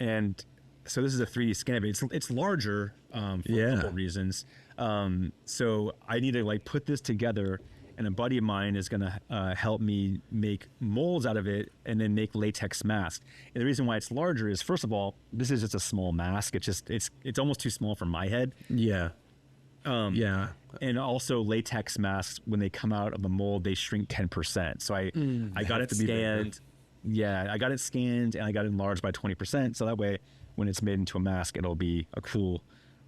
and so this is a 3D scan of it. It's larger for a couple reasons. So I need to like put this together, and a buddy of mine is going to help me make molds out of it and then make latex masks. And the reason why it's larger is, first of all, this is just a small mask. It's almost too small for my head. Yeah. Yeah. And also latex masks, when they come out of the mold, they shrink 10%. So I got it scanned. Yeah, I got it scanned and I got it enlarged by 20%. So that way, when it's made into a mask, it'll be a cool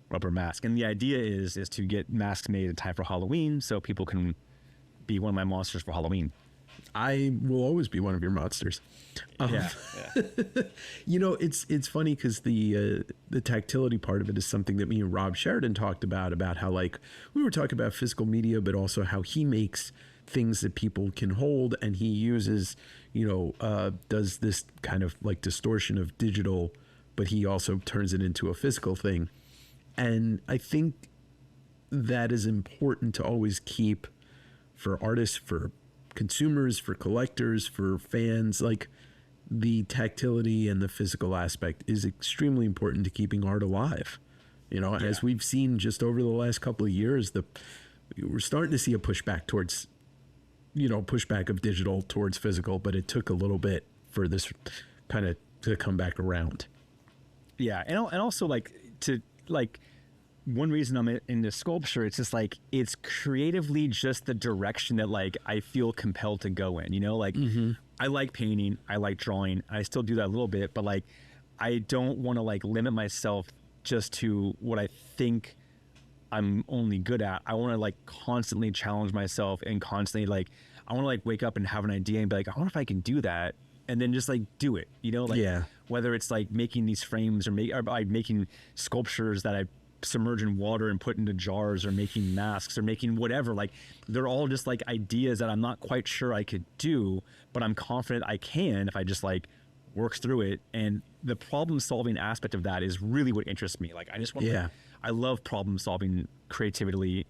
rubber mask. And the idea is to get masks made in time for Halloween, so people can be one of my monsters for Halloween. I will always be one of your monsters. Yeah. You know, it's funny because the tactility part of it is something that me and Rob Sheridan talked about how, like, we were talking about physical media, but also how he makes things that people can hold, and he uses, does this kind of like distortion of digital, but he also turns it into a physical thing. And I think that is important to always keep for artists, for consumers, for collectors, for fans. Like, the tactility and the physical aspect is extremely important to keeping art alive. As we've seen just over the last couple of years, we're starting to see a pushback towards, pushback of digital towards physical, but it took a little bit for this kind of to come back around. Yeah. And also one reason I'm into sculpture, it's just like, it's creatively just the direction that like I feel compelled to go in, I like painting, I like drawing, I still do that a little bit, but like, I don't want to like limit myself just to what I think I'm only good at. I want to like constantly challenge myself and constantly like, I want to like wake up and have an idea and be like, I wonder if I can do that. And then just like do it, whether it's like making these frames or making sculptures that I submerge in water and put into jars, or making masks, or making whatever, like they're all just like ideas that I'm not quite sure I could do, but I'm confident I can if I just like work through it. And the problem solving aspect of that is really what interests me. Like I just want I love problem solving creatively.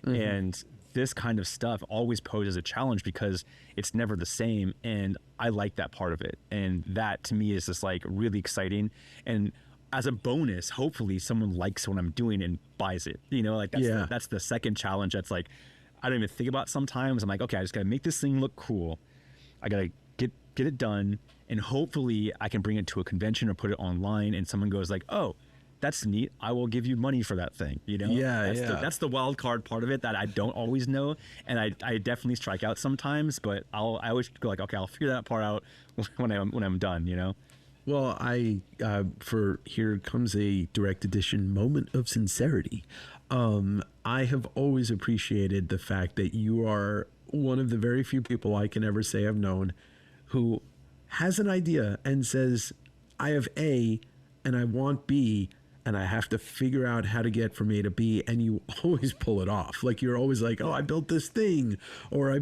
And this kind of stuff always poses a challenge because it's never the same, and I like that part of it. And that to me is just like really exciting. And as a bonus, hopefully someone likes what I'm doing and buys it. That's the second challenge. That's like, I don't even think about sometimes. I'm like, okay, I just gotta make this thing look cool. I gotta get it done. And hopefully I can bring it to a convention or put it online and someone goes like, oh, that's neat. I will give you money for that thing. That's the wild card part of it that I don't always know. And I definitely strike out sometimes, but I always go like, okay, I'll figure that part out when I'm done, Well, for here comes a direct edition moment of sincerity. I have always appreciated the fact that you are one of the very few people I can ever say I've known who has an idea and says, I have A and I want B, and I have to figure out how to get from A to B, and you always pull it off. Like, you're always like, oh, I built this thing, or I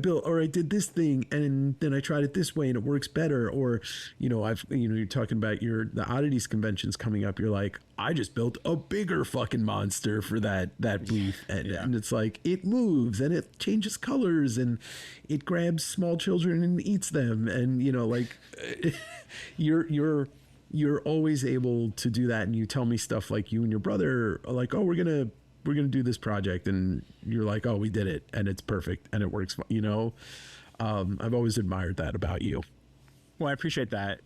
did this thing, and then I tried it this way and it works better. Or, you're talking about the oddities conventions coming up. You're like, I just built a bigger fucking monster for that booth. And it's like, it moves and it changes colors and it grabs small children and eats them. And, you're always able to do that. And you tell me stuff like, you and your brother are like, oh, we're going to do this project. And you're like, oh, we did it and it's perfect and it works. I've always admired that about you. Well, I appreciate that.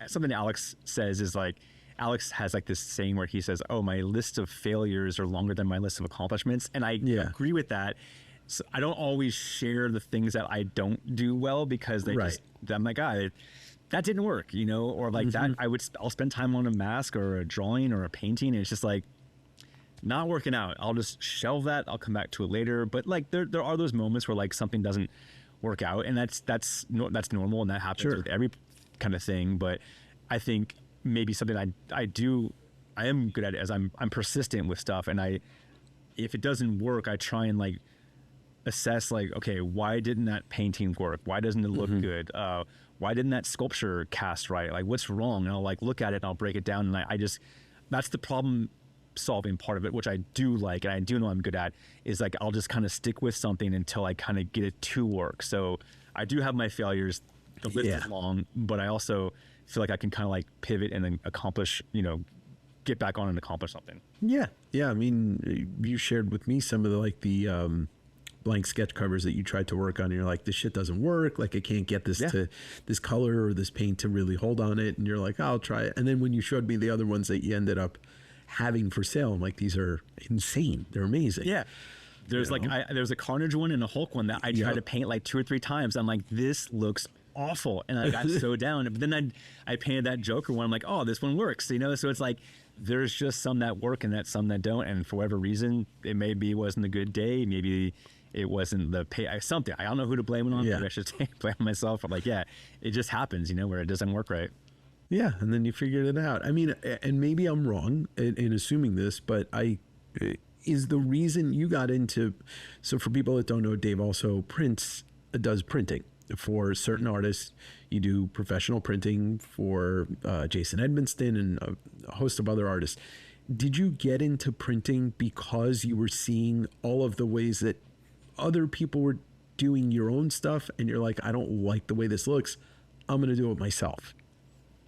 Something Alex says is like, Alex has like this saying where he says, oh, my list of failures are longer than my list of accomplishments. And I agree with that. So I don't always share the things that I don't do well because I'm like, that didn't work, or like that. I'll spend time on a mask or a drawing or a painting, and it's just like not working out. I'll just shelve that. I'll come back to it later. But like there are those moments where like something doesn't work out, and that's normal, and that happens with every kind of thing. But I think maybe something I am good at it as I'm persistent with stuff, and if it doesn't work, I try and like assess like, okay, why didn't that painting work? Why doesn't it look good? Why didn't that sculpture cast right? Like, what's wrong? And I'll like look at it and I'll break it down. And that's the problem solving part of it, which I do like, and I do know I'm good at, is like, I'll just kind of stick with something until I kind of get it to work. So I do have my failures. The list is long, but I also feel like I can kind of like pivot and then accomplish, get back on and accomplish something. Yeah. I mean, you shared with me some of the blank sketch covers that you tried to work on. And you're like, this shit doesn't work. Like, I can't get this to this color or this paint to really hold on it. And you're like, I'll try it. And then when you showed me the other ones that you ended up having for sale, I'm like, these are insane. They're amazing. Yeah. There's there's a Carnage one and a Hulk one that I tried to paint like 2 or 3 times. I'm like, this looks awful. And I got so down. But then I painted that Joker one. I'm like, oh, this one works. You know, so it's like, there's just some that work and some that don't. And for whatever reason, it maybe wasn't a good day. Maybe it wasn't the something. I don't know who to blame it on. Maybe I should blame myself. I'm like, it just happens, you know, where it doesn't work right. Yeah. And then you figured it out. I mean, and maybe I'm wrong in assuming this, but is the reason you got into, so for people that don't know, Dave also does printing for certain artists. You do professional printing for Jason Edmonston and a host of other artists. Did you get into printing because you were seeing all of the ways that other people were doing your own stuff and you're like, I don't like the way this looks, I'm going to do it myself?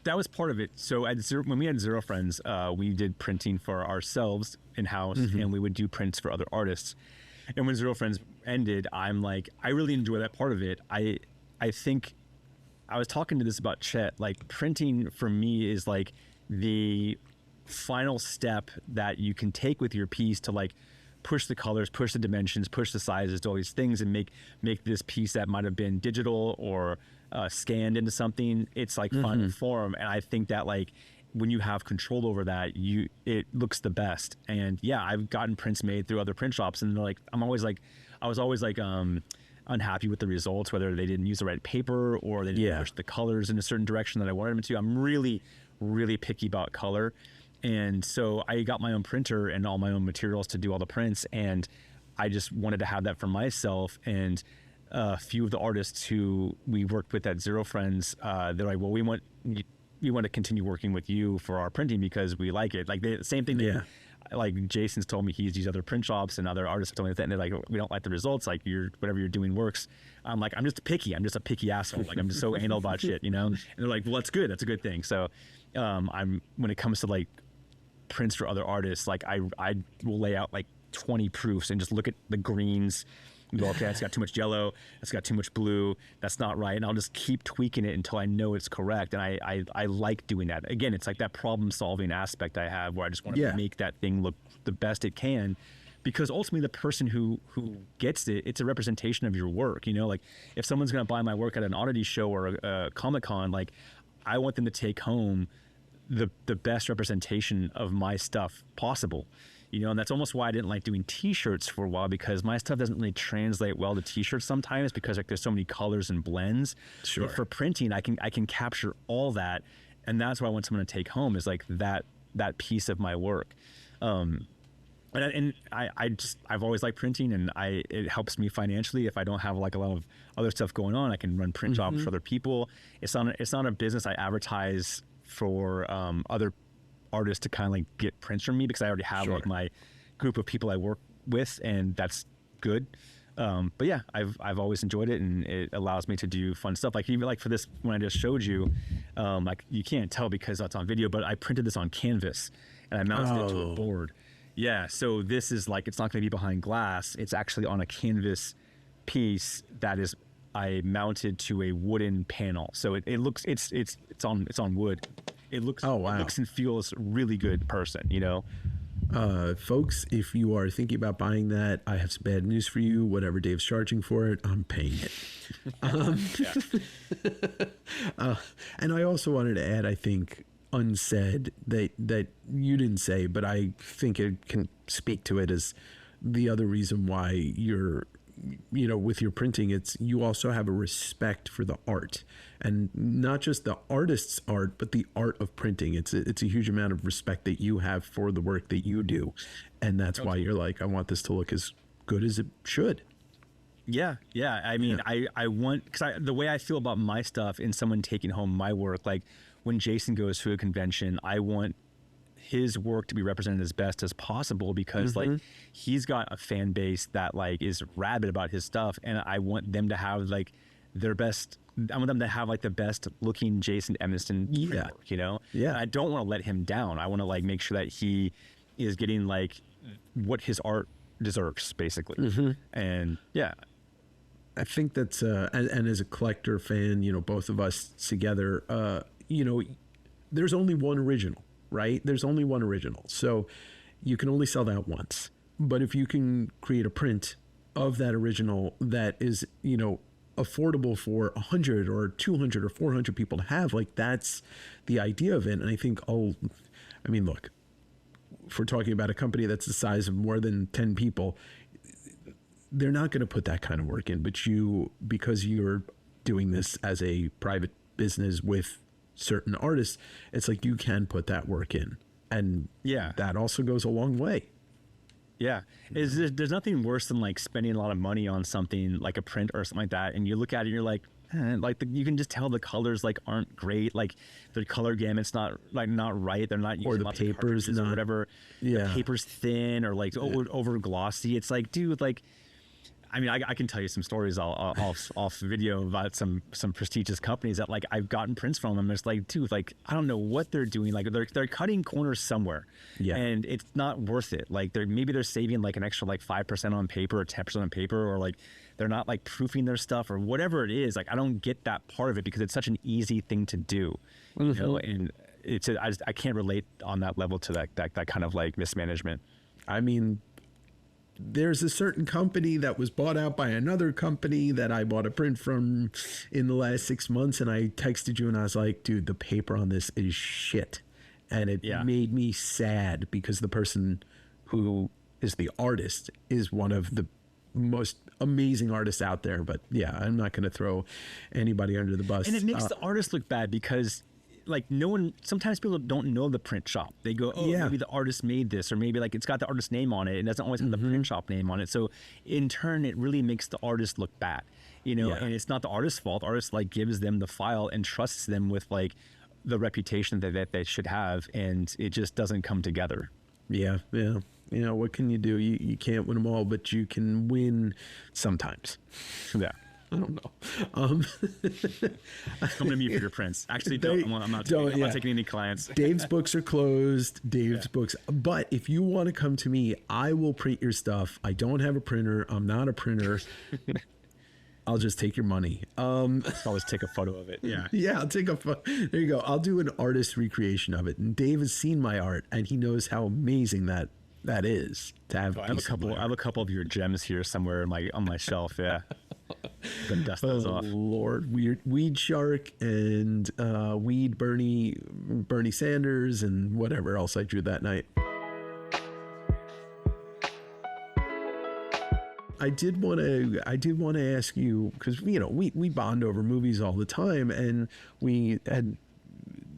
That was part of it. So when we had Zero Friends, we did printing for ourselves in-house, and we would do prints for other artists. And when Zero Friends ended, I'm like, I really enjoy that part of it. I think I was talking to this about Chet, like printing for me is like the final step that you can take with your piece to like push the colors, push the dimensions, push the sizes, do all these things, and make this piece that might have been digital or scanned into something. It's like final form, and I think that like when you have control over that, it looks the best. And yeah, I've gotten prints made through other print shops, and they're like, I was always like unhappy with the results, whether they didn't use the right paper or they didn't push the colors in a certain direction that I wanted them to. I'm really, really picky about color. And so I got my own printer and all my own materials to do all the prints. And I just wanted to have that for myself. And a few of the artists who we worked with at Zero Friends, they're like, well, we want to continue working with you for our printing because we like it. Like the same thing. Like Jason's told me he's these other print shops and other artists have told me that, and they're like, we don't like the results. Like whatever you're doing works. I'm like, I'm just a picky asshole. Like I'm just so anal about shit, you know? And they're like, well, that's good. That's a good thing. So when it comes to like prints for other artists, like I will lay out like 20 proofs and just look at the greens and go, okay, it's got too much yellow, it's got too much blue, that's not right, and I'll just keep tweaking it until I know it's correct. And I like doing that. Again, it's like that problem solving aspect I have where I just want to make that thing look the best it can, because ultimately the person who gets it, it's a representation of your work. You know, like if someone's going to buy my work at an oddity show or a Comic-Con, like I want them to take home the best representation of my stuff possible, you know. And that's almost why I didn't like doing t-shirts for a while, because my stuff doesn't really translate well to t-shirts sometimes, because like there's so many colors and blends. Sure. But for printing, I can capture all that, and that's what I want someone to take home, is like that piece of my work. And I've always liked printing, and it helps me financially. If I don't have like a lot of other stuff going on, I can run print jobs for other people. It's not a business I advertise for other artists to kind of like get prints from me, because I already have like my group of people I work with, and that's good. But yeah, I've always enjoyed it, and it allows me to do fun stuff. Like even like for this one I just showed you, like you can't tell because that's on video, but I printed this on canvas and I mounted it to a board. Yeah, so this is like, it's not going to be behind glass. It's actually on a canvas piece that is I mounted to a wooden panel. So it looks it's on wood. It looks it looks and feels really good person, you know. Folks, if you are thinking about buying that, I have some bad news for you. Whatever Dave's charging for it, I'm paying it. And I also wanted to add, I think, unsaid that you didn't say, but I think it can speak to it, as the other reason why you're, you know, with your printing, it's you also have a respect for the art, and not just the artist's art, but the art of printing. It's a huge amount of respect that you have for the work that you do, and that's why you're like, I want this to look as good as it should. Yeah. I mean, I want, because the way I feel about my stuff and someone taking home my work, like when Jason goes to a convention, I want his work to be represented as best as possible, because like he's got a fan base that like is rabid about his stuff, and I want them to have like their best. I want them to have like the best looking Jason Evanston framework, you know? Yeah. And I don't want to let him down. I want to like make sure that he is getting like what his art deserves, basically. And yeah. I think that's and as a collector fan, you know, both of us together, you know, there's only one original, right? There's only one original. So you can only sell that once. But if you can create a print of that original that is, you know, affordable for 100 or 200 or 400 people to have, like, that's the idea of it. And I think, I mean, look, if we're talking about a company that's the size of more than 10 people, they're not going to put that kind of work in. But you, because you're doing this as a private business with certain artists, it's like you can put that work in. And yeah, that also goes a long way. Yeah. There's nothing worse than like spending a lot of money on something like a print or something like that. And you look at it and you're like, you can just tell the colors like aren't great. Like the color gamut's not right. They're not using or the lots paper's of not, or whatever. Yeah. The paper's thin or like over glossy. It's like, dude, like, I mean, I can tell you some stories off video about some prestigious companies that like I've gotten prints from them. It's like, dude, like I don't know what they're doing. Like they're cutting corners somewhere, and it's not worth it. Like maybe they're saving like an extra like 5% on paper or 10% on paper, or like they're not like proofing their stuff or whatever it is. Like I don't get that part of it because it's such an easy thing to do, you know. And I can't relate on that level to that kind of like mismanagement. I mean, there's a certain company that was bought out by another company that I bought a print from in the last 6 months. And I texted you and I was like, dude, the paper on this is shit. And it made me sad because the person who is the artist is one of the most amazing artists out there. But yeah, I'm not going to throw anybody under the bus. And it makes the artist look bad because like sometimes people don't know the print shop. They go, maybe the artist made this, or maybe like it's got the artist name on it. It doesn't always have the print shop name on it. So in turn, it really makes the artist look bad, you know, and it's not the artist's fault. The artist like gives them the file and trusts them with like the reputation that they should have. And it just doesn't come together. Yeah. You know, what can you do? You can't win them all, but you can win sometimes. Yeah. I don't know. Come to me for your prints. Actually, I'm not taking any clients. Dave's books are closed. Dave's books. But if you want to come to me, I will print your stuff. I don't have a printer. I'm not a printer. I'll just take your money. I'll always take a photo of it. Yeah. Yeah, I'll take a photo. There you go. I'll do an artist recreation of it. And Dave has seen my art, and he knows how amazing that is to have. I have a couple of your gems here somewhere on my shelf. Yeah. Then dust those off. Lord, Weed Shark and Weed Bernie Sanders and whatever else I drew that night. I did want to ask you, because you know we bond over movies all the time, and we had,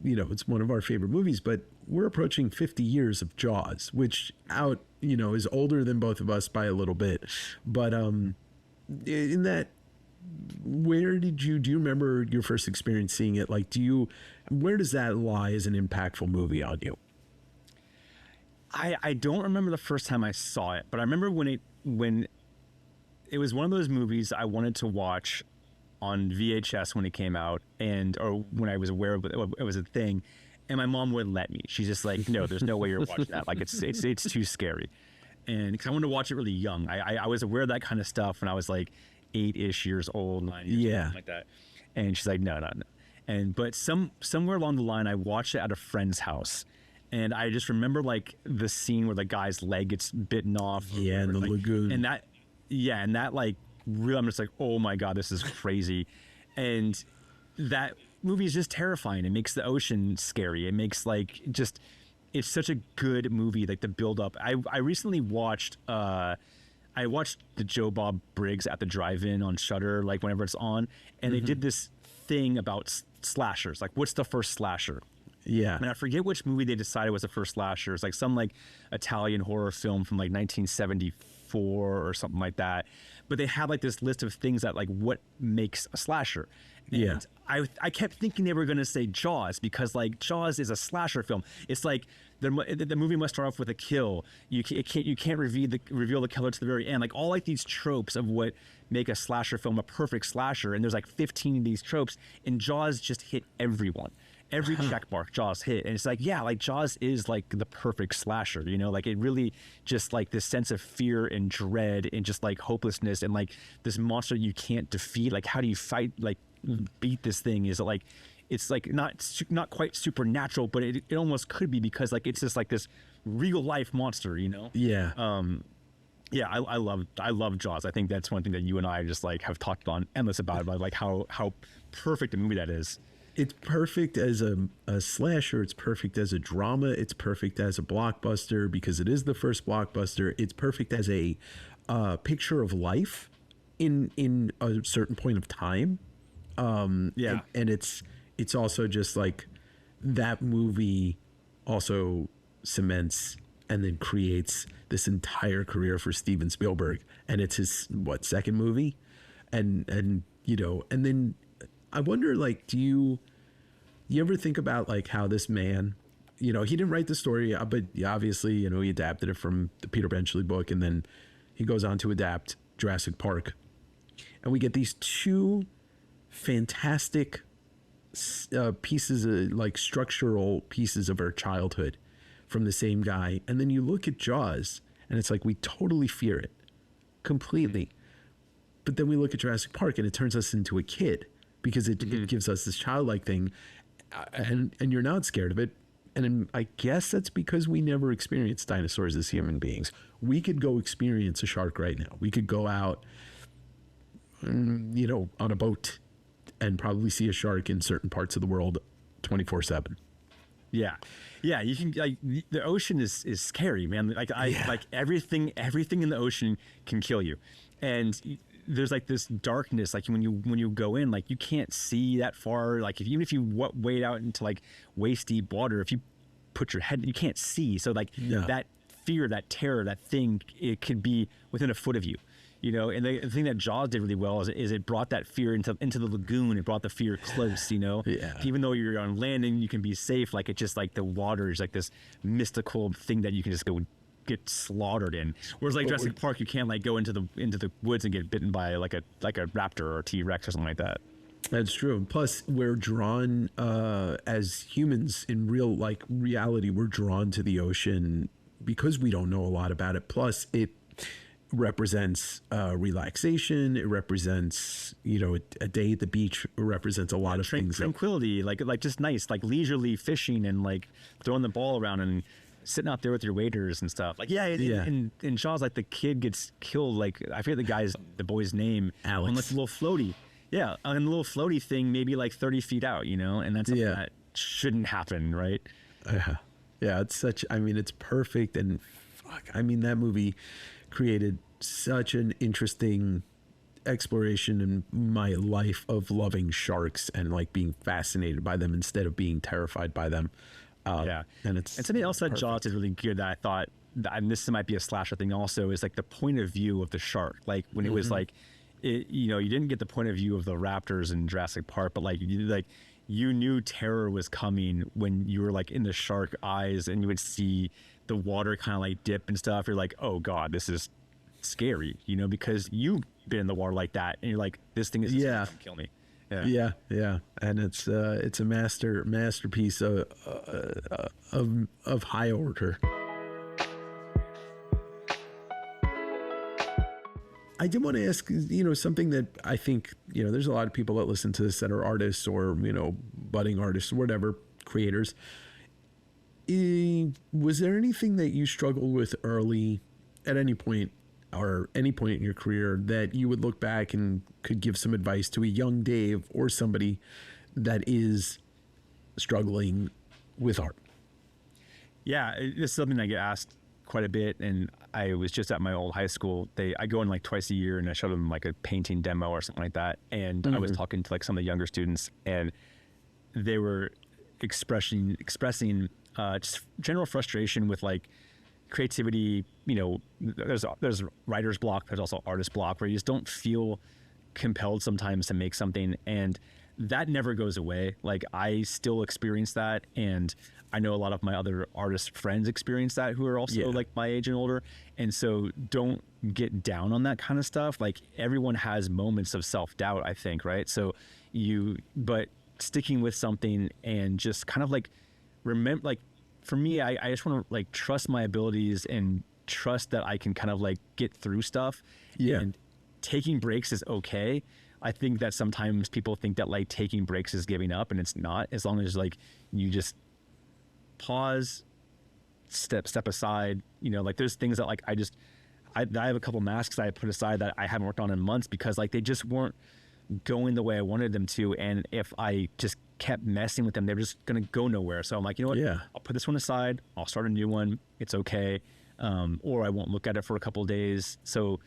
you know, it's one of our favorite movies, but we're approaching 50 years of Jaws, which is older than both of us by a little bit, but in that, where do you remember your first experience seeing it? Like, where does that lie as an impactful movie on you? I don't remember the first time I saw it, but I remember when it was one of those movies I wanted to watch on VHS when it came out, or when I was aware of it was a thing, and my mom wouldn't let me. She's just like, no, there's no way you're watching that. Like it's too scary. And because I wanted to watch it really young. I was aware of that kind of stuff when I was like 8-ish years old, 9 years old, something like that. And she's like, no. But somewhere along the line, I watched it at a friend's house. And I just remember like the scene where the guy's leg gets bitten off. Yeah, in the lagoon. And that like, really, I'm just like, oh my God, this is crazy. And that movie is just terrifying. It makes the ocean scary. It makes like it's such a good movie, like the build up. I recently watched the Joe Bob Briggs at the drive-in on Shudder, like whenever it's on, and they did this thing about slashers. Like, what's the first slasher? Yeah. And I forget which movie they decided was the first slasher. It's like some like Italian horror film from like 1974 or something like that. But they had like this list of things that like what makes a slasher. And Yeah. I kept thinking they were going to say Jaws, because like Jaws is a slasher film. It's like the movie must start off with a kill. You can't reveal the killer to the very end. Like all like these tropes of what make a slasher film a perfect slasher. And there's like 15 of these tropes, and Jaws just hit everyone. Every check mark Jaws hit. And it's like, yeah, like Jaws is like the perfect slasher, you know, like it really just like this sense of fear and dread and just like hopelessness and like this monster you can't defeat. Like, how do you fight, like beat this thing? Is it like, it's like not quite supernatural, but it almost could be, because like it's just like this real life monster, you know? Yeah. Yeah, I love Jaws. I think that's one thing that you and I just like have talked on endless about like how perfect a movie that is. It's perfect as a slasher. It's perfect as a drama. It's perfect as a blockbuster, because it is the first blockbuster. It's perfect as a picture of life in a certain point of time. Yeah. And it's also just like that movie also cements and then creates this entire career for Steven Spielberg. And it's his, second movie? And you know, and then I wonder, like, do you ever think about like how this man, you know, he didn't write the story, but obviously, you know, he adapted it from the Peter Benchley book, and then he goes on to adapt Jurassic Park. And we get these two fantastic pieces of like structural pieces of our childhood from the same guy. And then you look at Jaws and it's like, we totally fear it completely. But then we look at Jurassic Park and it turns us into a kid, because it gives us this childlike thing, and you're not scared of it. And I guess that's because we never experienced dinosaurs as human beings. We could go experience a shark right now. We could go out, you know, on a boat and probably see a shark in certain parts of the world 24/7. Yeah. Yeah, you can, like, the ocean is scary, man. Like like everything in the ocean can kill you. And there's like this darkness, like when you go in, like you can't see that far. Like even if you wade out into like waist deep water, if you put your head, you can't see. So like that fear, that terror, that thing, it could be within a foot of you, you know. And the thing that Jaws did really well is it brought that fear into the lagoon. It brought the fear close, you know. Yeah. Even though you're on land and you can be safe, like it's just like the water is like this mystical thing that you can just go get slaughtered in. Whereas like Jurassic Park, you can't like go into the woods and get bitten by like a raptor or a T-Rex or something like that. That's true. Plus, we're drawn as humans in reality. We're drawn to the ocean because we don't know a lot about it. Plus, it represents relaxation. It represents, you know, a day at the beach. It represents a lot of things. Tranquility, like just nice, like leisurely fishing and like throwing the ball around and sitting out there with your waders and stuff. Like, in Jaws, like the kid gets killed. Like, I forget the boy's name. Alex. On like the little floaty. Yeah, on the little floaty thing, maybe like 30 feet out, you know? And that's something that shouldn't happen, right? Yeah, it's such, I mean, it's perfect. And fuck, I mean, that movie created such an interesting exploration in my life of loving sharks and like being fascinated by them instead of being terrified by them. And something else that Jaws is really good that I thought, and this might be a slasher thing also, is like the point of view of the shark. Like when it was like, you know, you didn't get the point of view of the raptors in Jurassic Park, but like you knew terror was coming when you were like in the shark eyes and you would see the water kind of like dip and stuff. You're like, oh God, this is scary, you know, because you've been in the water like that and you're like, this thing is gonna kill me. Yeah, and it's a masterpiece of high order. I did want to ask, you know, something that I think, you know, there's a lot of people that listen to this that are artists or, you know, budding artists or whatever, creators. Was there anything that you struggled with early at any point or any point in your career that you would look back and could give some advice to a young Dave or somebody that is struggling with art? Yeah, this is something I get asked quite a bit, and I was just at my old high school. I go in like twice a year and I show them like a painting demo or something like that. And I was talking to like some of the younger students, and they were expressing just general frustration with like creativity. You know, there's writer's block, there's also artist block, where you just don't feel compelled sometimes to make something, and that never goes away. Like I still experience that, and I know a lot of my other artist friends experience that who are also like my age and older. And so don't get down on that kind of stuff. Like everyone has moments of self-doubt, I think, right? So but sticking with something and just kind of like remember, like for me, I just want to like trust my abilities and trust that I can kind of like get through stuff. And taking breaks is okay. I think that sometimes people think that like taking breaks is giving up, and it's not. As long as like you just pause, step aside, you know, like there's things that like I have a couple masks that I put aside that I haven't worked on in months because like they just weren't going the way I wanted them to, and if I just kept messing with them, they were just gonna go nowhere. So I'm like, you know what, I'll put this one aside, I'll start a new one, it's okay. Or I won't look at it for a couple of days. So,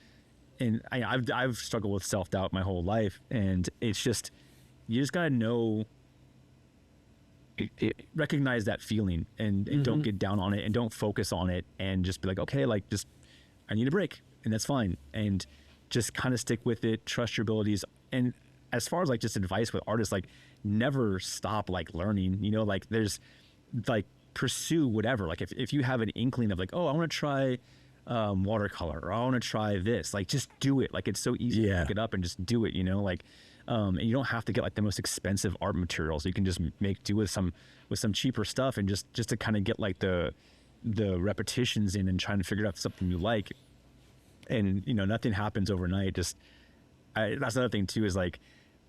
and I've struggled with self-doubt my whole life, and it's just, you just gotta know, recognize that feeling, and don't get down on it, and don't focus on it, and just be like, okay, like just, I need a break, and that's fine. And just kind of stick with it, trust your abilities. And as far as like just advice with artists, like never stop like learning, you know, like there's like pursue whatever. Like if you have an inkling of like, oh, I want to try watercolor, or I want to try this, like just do it. Like it's so easy to pick it up and just do it, you know, like and you don't have to get like the most expensive art materials. You can just make do with some cheaper stuff, and just to kind of get like the repetitions in and trying to figure out something you like. And you know, nothing happens overnight. Just that's another thing too, is like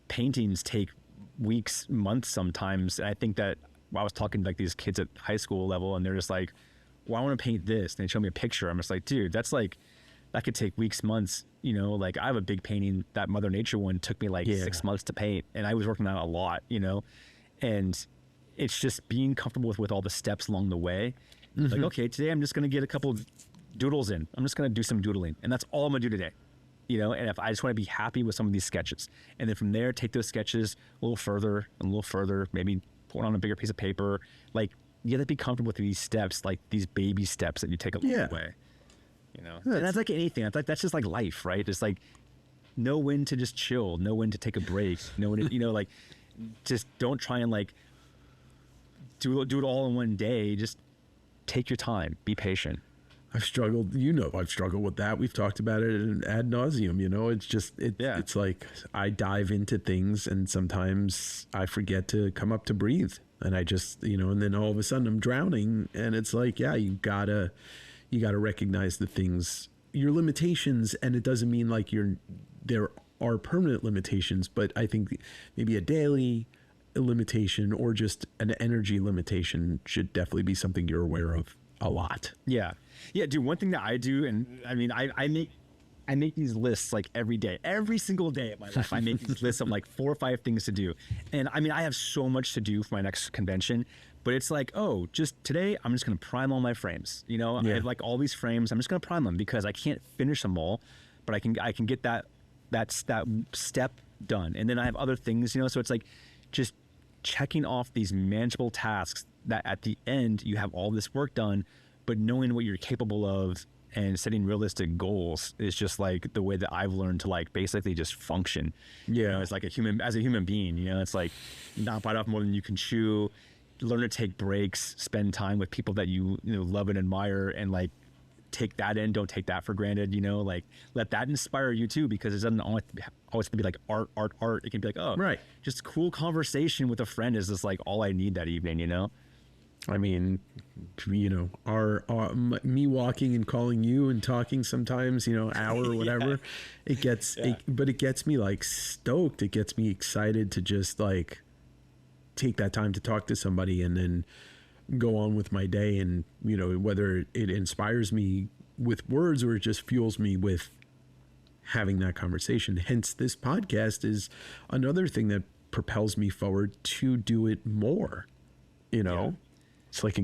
paintings take weeks, months sometimes. And I think that I was talking to like these kids at high school level, and they're just like, well, I want to paint this, and they show me a picture. I'm just like, dude, that's like, that could take weeks, months, you know. Like I have a big painting, that Mother Nature one took me like 6 months to paint, and I was working on it a lot, you know. And it's just being comfortable with all the steps along the way. Like, okay, today I'm just going to get a couple doodles in. I'm just going to do some doodling, and that's all I'm going to do today, you know. And if I just want to be happy with some of these sketches, and then from there take those sketches a little further and a little further, maybe put on a bigger piece of paper. Like you have to be comfortable with these steps, like these baby steps that you take along the way, you know. And that's like anything. That's just like life, right? It's like know when to just chill, know when to take a break, know when to, you know, like just don't try and like do it all in one day. Just take your time, be patient. I've struggled with that. We've talked about it ad nauseum, you know. It's just, it's like I dive into things, and sometimes I forget to come up to breathe, and I just, you know, and then all of a sudden I'm drowning, and it's like, you gotta recognize the things, your limitations. And it doesn't mean like there are permanent limitations, but I think maybe a daily limitation or just an energy limitation should definitely be something you're aware of a lot. Yeah, dude, one thing that I do, and I mean, I make these lists like every day, every single day of my life. I make these lists of like 4 or 5 things to do. And I mean, I have so much to do for my next convention, but it's like, oh, just today, I'm just going to prime all my frames. You know, I have like all these frames. I'm just going to prime them because I can't finish them all, but I can get that step done. And then I have other things, you know, so it's like just checking off these manageable tasks that at the end you have all this work done, but knowing what you're capable of and setting realistic goals is just like the way that I've learned to like basically just function. You know, it's like as a human being, you know, it's like not bite off more than you can chew, learn to take breaks, spend time with people that you know, love and admire, and like take that in, don't take that for granted, you know, like let that inspire you too, because it doesn't always have to be like art. It can be like, oh, right, just cool conversation with a friend is just like all I need that evening, you know. I mean, you know, me walking and calling you and talking sometimes, you know, hour or whatever, it gets me like stoked. It gets me excited to just like take that time to talk to somebody and then go on with my day. And, you know, whether it inspires me with words or it just fuels me with having that conversation. Hence, this podcast is another thing that propels me forward to do it more, you know. Yeah. It's like,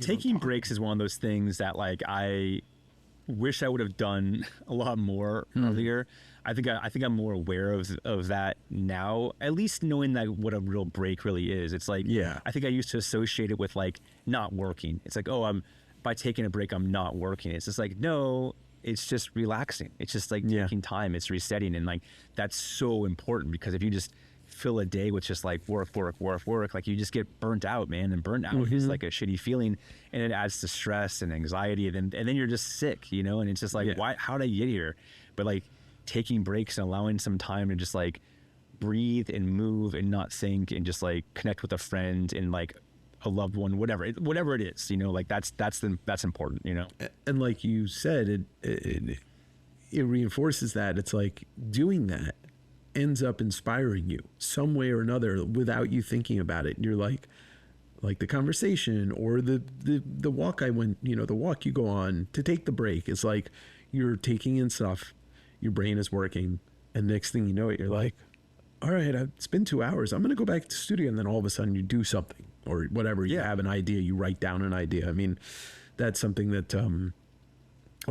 taking breaks is one of those things that like wish I would have done a lot more earlier. I think I'm more aware of that now, at least knowing that what a real break really is. It's like, I think I used to associate it with like not working. It's like, oh, by taking a break, I'm not working. It's just like, no, it's just relaxing. It's just like taking time. It's resetting. And like, that's so important, because if you just fill a day with just like work, like you just get burnt out, man. And burnt out is like a shitty feeling, and it adds to stress and anxiety. And then you're just sick, you know? And it's just like, why, how did I get here? But like taking breaks and allowing some time to just like breathe and move and not think, and just like connect with a friend and like a loved one, whatever it is, you know, like that's important, you know? And like you said, it reinforces that. It's like doing that ends up inspiring you some way or another without you thinking about it. And you're like the conversation or the walk I went, you know, the walk you go on to take the break. It's like you're taking in stuff, your brain is working, and next thing you know it, you're like, all right, it's been 2 hours. I'm going to go back to the studio. And then all of a sudden you do something or whatever. You have an idea, you write down an idea. I mean, that's something that over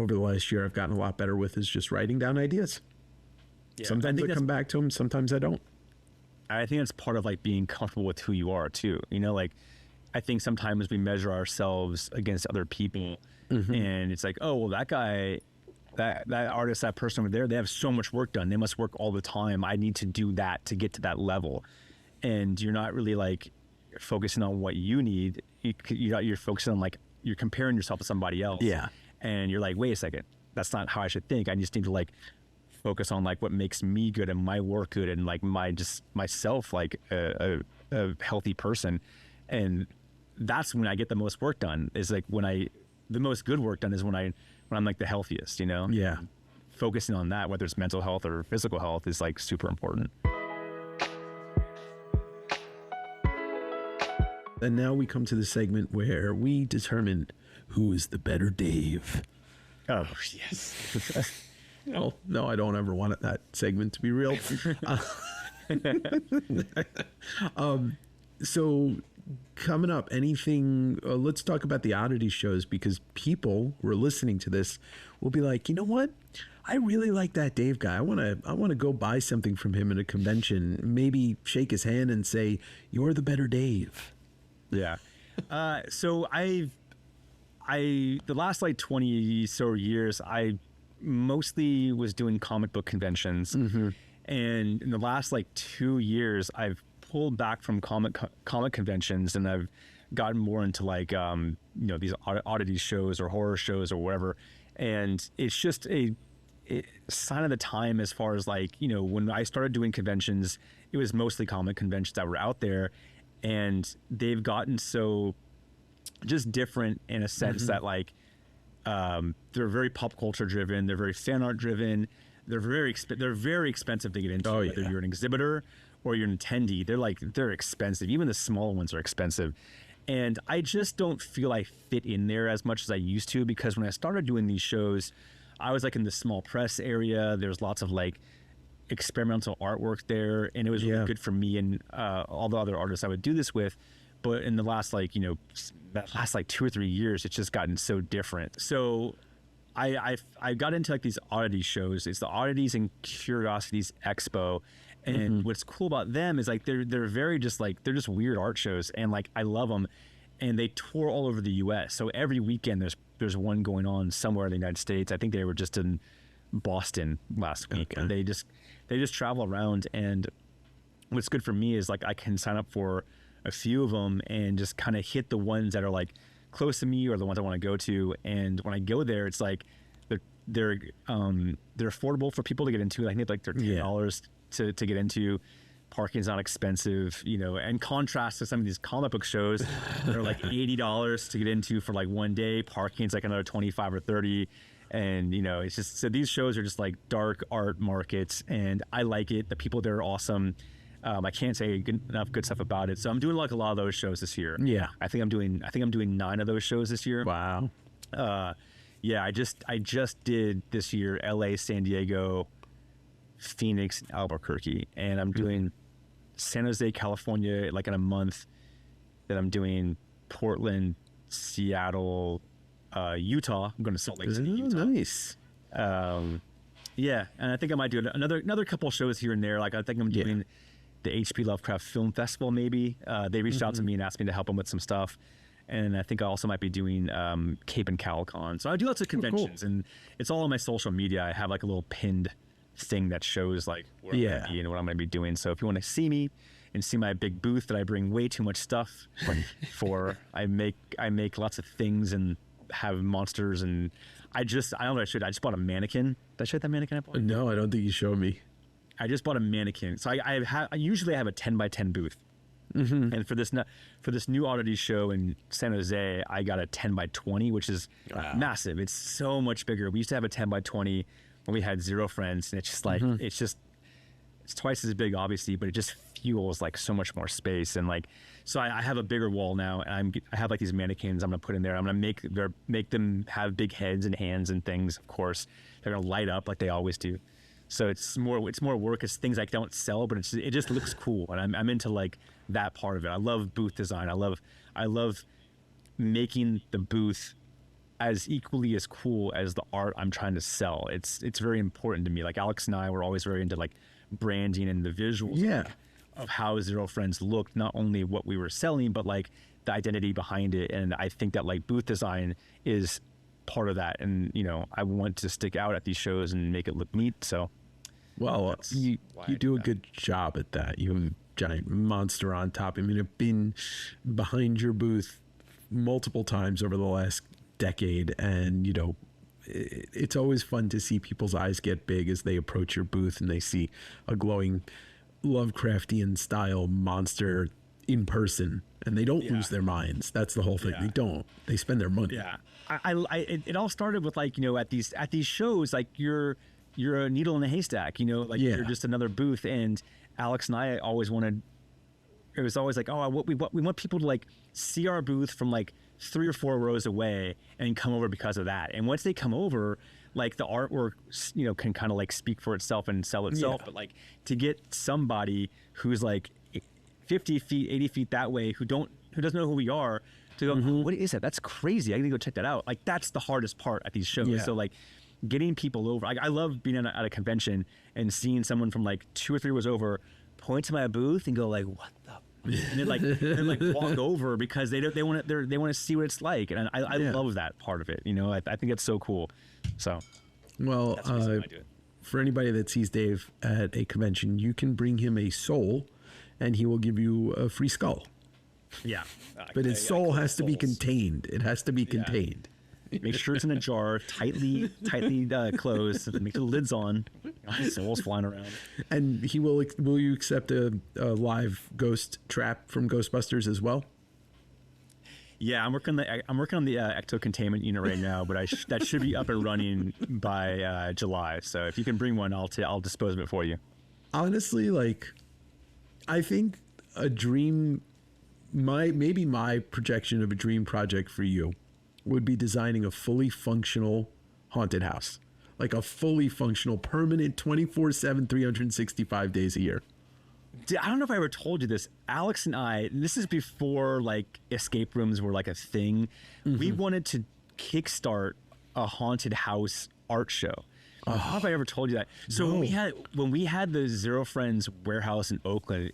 the last year I've gotten a lot better with, is just writing down ideas. Yeah, sometimes I come back to them, sometimes I don't. I think that's part of like being comfortable with who you are too. You know, like I think sometimes we measure ourselves against other people, and it's like, oh, well, that guy, that artist, that person over there, they have so much work done. They must work all the time. I need to do that to get to that level. And you're not really like focusing on what you need. You're focusing on like, you're comparing yourself to somebody else. Yeah. And you're like, wait a second, that's not how I should think. I just need to like focus on like what makes me good and my work good, and like myself like a healthy person. And that's when I get the most work done, is like the most good work done is when I'm like the healthiest, you know? Yeah. Focusing on that, whether it's mental health or physical health, is like super important. And now we come to the segment where we determine who is the better Dave. Oh, yes. No, I don't ever want that segment to be real. So coming up, anything, let's talk about the oddity shows, because people who are listening to this will be like, you know what? I really like that Dave guy. I want to go buy something from him at a convention, maybe shake his hand and say, you're the better Dave. Yeah. So the last like 20 so years, I mostly was doing comic book conventions. And in the last like 2 years, I've pulled back from comic conventions, and I've gotten more into like, you know, these oddity shows or horror shows or whatever. And it's just a sign of the time, as far as like, you know, when I started doing conventions, it was mostly comic conventions that were out there, and they've gotten so just different in a sense that like, they're very pop culture driven. They're very fan art driven. They're very expensive to get into. Whether you're an exhibitor or you're an attendee, they're expensive. Even the small ones are expensive. And I just don't feel I fit in there as much as I used to, because when I started doing these shows, I was like in the small press area. There's lots of like experimental artwork there, and it was really good for me and all the other artists I would do this with. But in the last like, you know, that last like 2 or 3 years, it's just gotten so different. So I got into like these oddity shows. It's the Oddities and Curiosities Expo. And what's cool about them is like they're very just like, they're just weird art shows, and like I love them. And they tour all over the US. So every weekend there's one going on somewhere in the United States. I think they were just in Boston last week. And they just travel around. And what's good for me is like I can sign up for a few of them and just kind of hit the ones that are like close to me or the ones I want to go to. And when I go there, it's like they're affordable for people to get into. I think like they're $10 to get into. Parking's not expensive, you know, and contrast to some of these comic book shows that are like $80 to get into for like one day. Parking's like another 25 or 30. And, you know, it's just, so these shows are just like dark art markets, and I like it. The people there are awesome. I can't say enough good stuff about it. So I'm doing like a lot of those shows this year. Yeah. I think I'm doing 9 of those shows this year. Wow. Yeah, I just did this year LA, San Diego, Phoenix, and Albuquerque, and I'm doing San Jose, California, like in a month. Then I'm doing Portland, Seattle, Utah. I'm going to Salt Lake City, Utah. Nice. Yeah, and I think I might do another couple shows here and there. Like I think I'm doing the HP Lovecraft Film Festival. Maybe they reached out to me and asked me to help them with some stuff, and I think I also might be doing Cape and CalCon. So I do lots of conventions, and it's all on my social media. I have like a little pinned thing that shows like where I'm going to be and what I'm going to be doing. So if you want to see me and see my big booth that I bring way too much stuff for, I make lots of things and have monsters, and I don't know what I should. I just bought a mannequin. Did I show that mannequin I bought? No, I don't think you showed me. I just bought a mannequin. So I usually have a 10x10 booth. And for this new oddity show in San Jose, I got a 10x20, which is massive. It's so much bigger. We used to have a 10x20 when we had 0 friends, and it's just like it's twice as big, obviously, but it just fuels like so much more space. And like, so I have a bigger wall now, and I have like these mannequins I'm gonna put in there. I'm gonna make them have big heads and hands and things. Of course, they're gonna light up like they always do. So it's more work. It's things I don't sell, but it just looks cool, and I'm into like that part of it. I love booth design. I love making the booth as equally as cool as the art I'm trying to sell. It's very important to me. Like Alex and I were always very into like branding and the visuals of how Zero Friends looked, not only what we were selling, but like the identity behind it. And I think that like booth design is part of that. And, you know, I want to stick out at these shows and make it look neat. So, well, you do a good job at that. You have a giant monster on top. I mean, I've been behind your booth multiple times over the last decade, and, you know, it's always fun to see people's eyes get big as they approach your booth and they see a glowing Lovecraftian style monster in person, and they don't lose their minds. That's the whole thing. They don't. They spend their money. Yeah. It all started with like, you know, at these shows, like you're a needle in a haystack, you know, like you're just another booth. And Alex and I always wanted, it was always like, oh, we want people to like see our booth from like 3 or 4 rows away and come over because of that. And once they come over, like the artwork, you know, can kind of like speak for itself and sell itself. But like to get somebody who's like 50 feet, 80 feet that way, who doesn't know who we are, to go, oh, what is that? That's crazy. I need to go check that out. Like that's the hardest part at these shows. So like getting people over, I love being at a convention and seeing someone from like 2 or 3 rows over point to my booth and go like, what the, and then like walk over because they want to see what it's like. And I love that part of it. You know, I think it's so cool. So, well, for anybody that sees Dave at a convention, you can bring him a soul and he will give you a free skull. Yeah. But his soul has to be contained. It has to be contained. Make sure it's in a jar, tightly closed. Make the lids on. Souls flying around. And he will you accept a live ghost trap from Ghostbusters as well? Yeah, I'm working on the ecto containment unit right now, but that should be up and running by July. So if you can bring one, I'll dispose of it for you. Honestly, like, I think a dream, maybe my projection of a dream project for you would be designing a fully functional haunted house, like a fully functional, permanent, 24/7, 365 days a year. I don't know if I ever told you this. Alex and I, this is before like escape rooms were like a thing. We wanted to kickstart a haunted house art show. I don't know if I ever told you that. So when we had the Zero Friends warehouse in Oakland,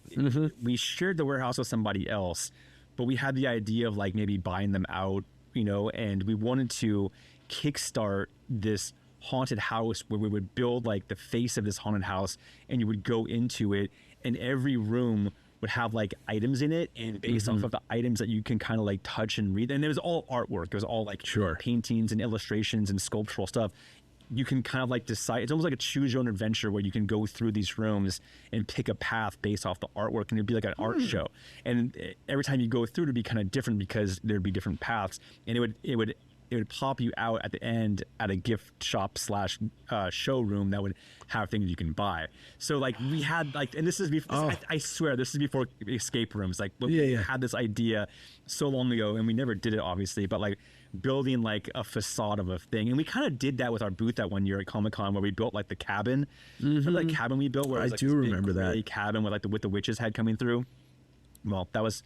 we shared the warehouse with somebody else, but we had the idea of like maybe buying them out, you know, and we wanted to kickstart this haunted house where we would build like the face of this haunted house, and you would go into it, and every room would have like items in it, and based off of the items that you can kind of like touch and read, and it was all artwork. It was all like paintings and illustrations and sculptural stuff. You can kind of like decide, it's almost like a choose your own adventure where you can go through these rooms and pick a path based off the artwork, and it'd be like an art show. And every time you go through, it'd be kind of different because there'd be different paths, and it would pop you out at the end at a gift shop / showroom that would have things you can buy. So like we had like, and this is before, I swear this is before escape rooms. Like we had this idea so long ago, and we never did it obviously, but like building like a facade of a thing. And we kind of did that with our booth that one year at Comic-Con where we built like the cabin. Remember that cabin we built where it was, like, I do remember that cabin with like with the witch's head coming through? Well, that was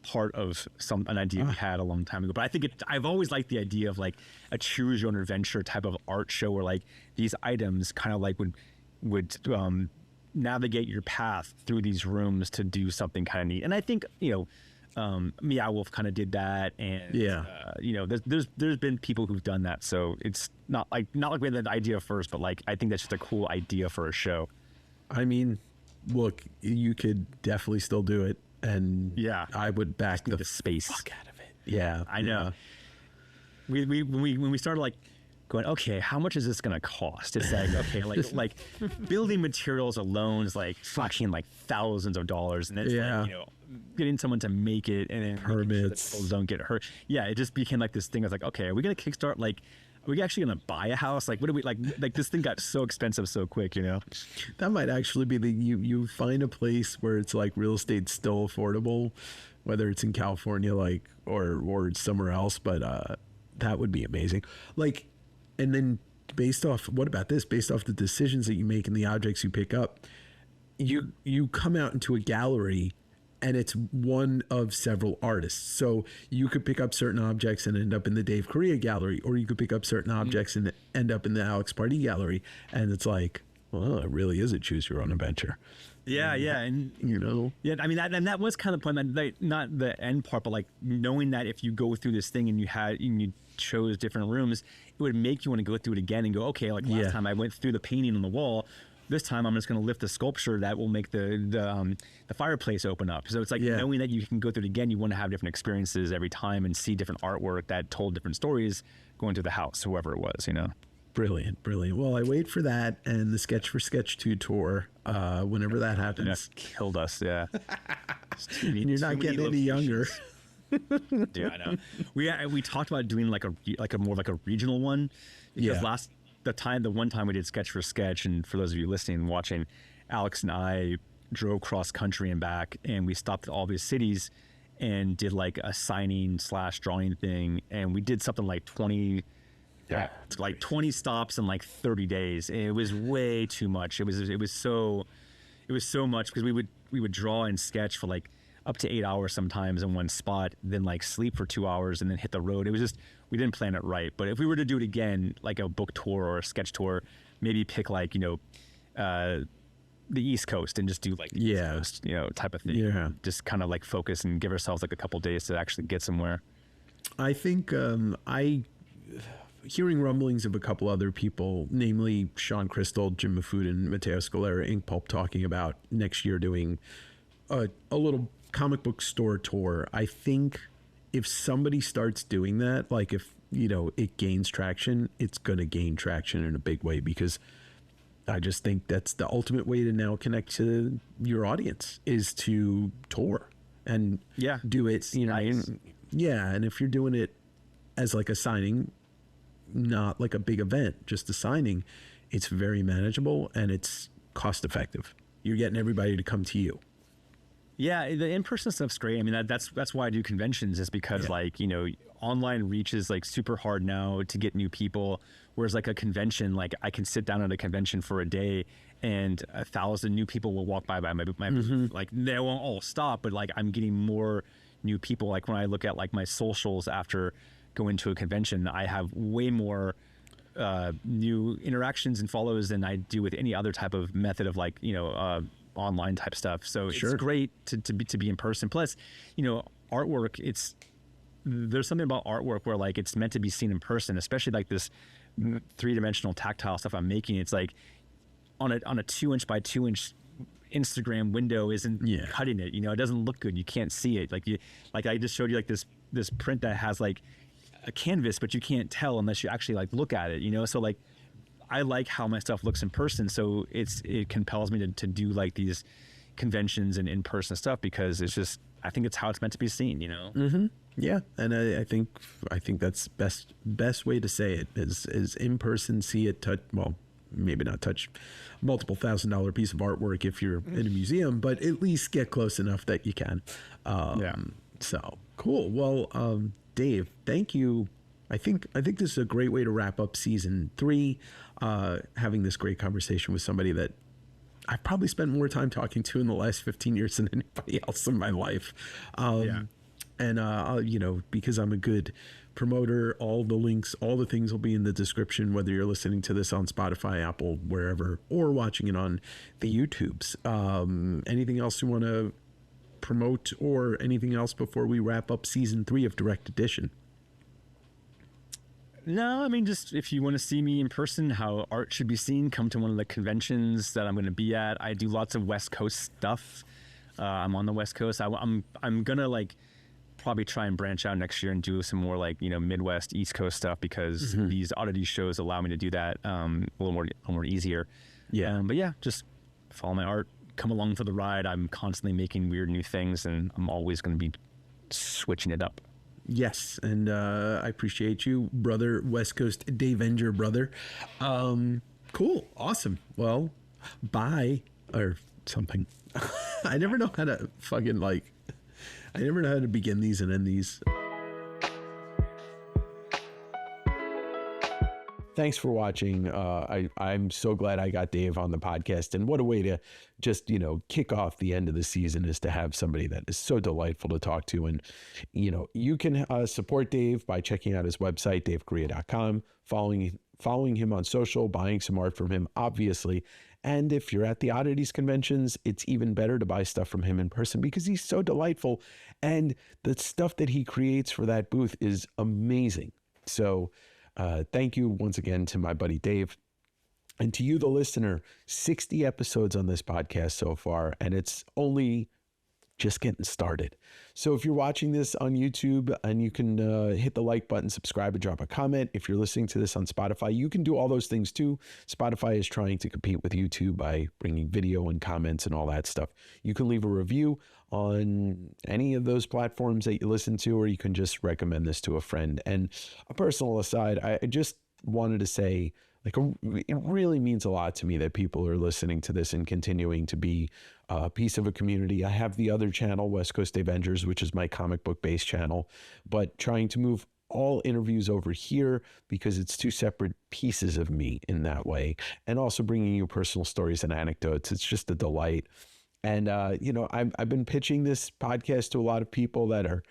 part of an idea we had a long time ago. But I think I've always liked the idea of like a choose your own adventure type of art show where like these items kind of like would navigate your path through these rooms to do something kind of neat. And I think, Meow Wolf kind of did that, and there's been people who've done that. So it's not like we had that idea first, but like I think that's just a cool idea for a show. I mean, look, you could definitely still do it, and I would back the space fuck out of it. Yeah, I know. Yeah. When we started like going, okay, how much is this gonna cost? It's like, okay, like building materials alone is like fucking like thousands of dollars, and it's like, getting someone to make it and then permits sure people don't get hurt. Yeah, it just became like this thing. I was like, okay, are we gonna kickstart? Like, are we actually gonna buy a house? Like, what do we like this thing got so expensive so quick, That might actually be you find a place where it's like real estate's still affordable, whether it's in California, like or somewhere else, but that would be amazing. Like, and then based off the decisions that you make and the objects you pick up, you come out into a gallery and it's one of several artists. So you could pick up certain objects and end up in the Dave Correia gallery, or you could pick up certain objects and end up in the Alex Pardee gallery. And it's like, well, it really is a choose your own adventure. Yeah, and yeah, I mean, that was kind of the point. That not the end part, but like knowing that if you go through this thing and you chose different rooms, it would make you want to go through it again and go, okay, like last time I went through the painting on the wall. This time I'm just going to lift the sculpture that will make the fireplace open up. So it's like knowing that you can go through it again, you want to have different experiences every time and see different artwork that told different stories going to the house, whoever it was, Brilliant. Well, I wait for that and the Sketch for Sketch 2 tour, whenever that happens. That killed us, yeah. And you're not getting any younger. Yeah, I know. We talked about doing like a more like a regional one, because the one time we did Sketch for Sketch, and for those of you listening and watching, Alex and I drove cross country and back, and we stopped at all these cities and did like a signing / drawing thing, and we did something like 20 stops in like 30 days. And it was way too much. It was so much, because we would draw and sketch for like up to 8 hours sometimes in one spot, then like sleep for 2 hours and then hit the road. It was just, we didn't plan it right. But if we were to do it again, like a book tour or a sketch tour, maybe pick like, the East Coast and just do like East Coast, type of thing. Yeah. Just kind of like focus and give ourselves like a couple days to actually get somewhere. I think hearing rumblings of a couple other people, namely Sean Crystal, Jim Mafud, and Matteo Scalera, Ink Pulp, talking about next year doing a little comic book store tour. I think if somebody starts doing that, like if it gains traction, it's gonna gain traction in a big way, because I just think that's the ultimate way to now connect to your audience, is to tour and do it. Nice. And if you're doing it as like a signing, not like a big event, just a signing, it's very manageable and it's cost effective. You're getting everybody to come to you. Yeah, the in-person stuff's great. I mean, that's why I do conventions, is because online reach is like super hard now to get new people. Whereas like a convention, like I can sit down at a convention for a day and 1,000 new people will walk by my booth. Like they won't all stop, but like I'm getting more new people. Like when I look at like my socials after going to a convention, I have way more new interactions and follows than I do with any other type of method of like, online type stuff. So it's great to be in person. Plus, artwork, there's something about artwork where like it's meant to be seen in person, especially like this 3-dimensional tactile stuff I'm making. It's like on a 2-inch by 2-inch Instagram window isn't cutting it. It doesn't look good. You can't see it. Like I just showed you like this print that has like a canvas, but you can't tell unless you actually like look at it. So like I like how my stuff looks in person, so it compels me to do like these conventions and in-person stuff, because it's just, I think it's how it's meant to be seen, Mm-hmm. Yeah, and I think that's best way to say it is in person, see it, touch, well, maybe not touch multiple $1,000 piece of artwork if you're in a museum, but at least get close enough that you can. So cool. Well, Dave, thank you. I think this is a great way to wrap up season 3, having this great conversation with somebody that I've probably spent more time talking to in the last 15 years than anybody else in my life. And, because I'm a good promoter, all the links, all the things will be in the description, whether you're listening to this on Spotify, Apple, wherever, or watching it on the YouTubes. Anything else you want to promote or anything else before we wrap up season 3 of Direct Edition? No, I mean, just if you want to see me in person, how art should be seen, come to one of the conventions that I'm going to be at. I do lots of West Coast stuff. I'm on the West Coast. I'm gonna like probably try and branch out next year and do some more like Midwest, East Coast stuff, because these oddity shows allow me to do that a little more easier. Yeah. But yeah, just follow my art, come along for the ride. I'm constantly making weird new things, and I'm always going to be switching it up. Yes, and I appreciate you, brother, West Coast Davenger brother. Cool, awesome. Well, bye, or something. I never know how to I never know how to begin these and end these. Thanks for watching. I'm so glad I got Dave on the podcast, and what a way to just, kick off the end of the season is to have somebody that is so delightful to talk to. And, you can support Dave by checking out his website, davecorreia.com, following him on social, buying some art from him, obviously. And if you're at the oddities conventions, it's even better to buy stuff from him in person because he's so delightful. And the stuff that he creates for that booth is amazing. So, thank you once again to my buddy Dave, and to you, the listener. 60 episodes on this podcast so far, and it's only just getting started. So if you're watching this on YouTube, and you can hit the like button, subscribe, and drop a comment. If you're listening to this on Spotify, you can do all those things too. Spotify is trying to compete with YouTube by bringing video and comments and all that stuff. You can leave a review on any of those platforms that you listen to, or you can just recommend this to a friend. And a personal aside, I just wanted to say, it really means a lot to me that people are listening to this and continuing to be a piece of a community. I have the other channel, West Coast Davengers, which is my comic book based channel, but trying to move all interviews over here because it's two separate pieces of me in that way. And also bringing you personal stories and anecdotes. It's just a delight. And, I've been pitching this podcast to a lot of people that are,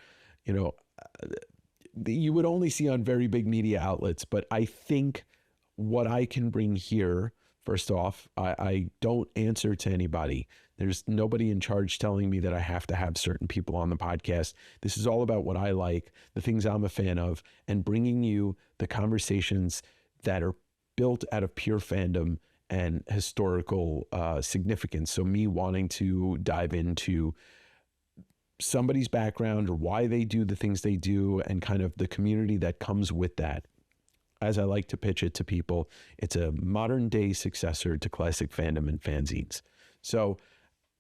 you would only see on very big media outlets. But I think what I can bring here, first off, I don't answer to anybody. There's nobody in charge telling me that I have to have certain people on the podcast. This is all about what I like, the things I'm a fan of, and bringing you the conversations that are built out of pure fandom and historical significance. So me wanting to dive into somebody's background or why they do the things they do and kind of the community that comes with that. As I like to pitch it to people, it's a modern day successor to classic fandom and fanzines. So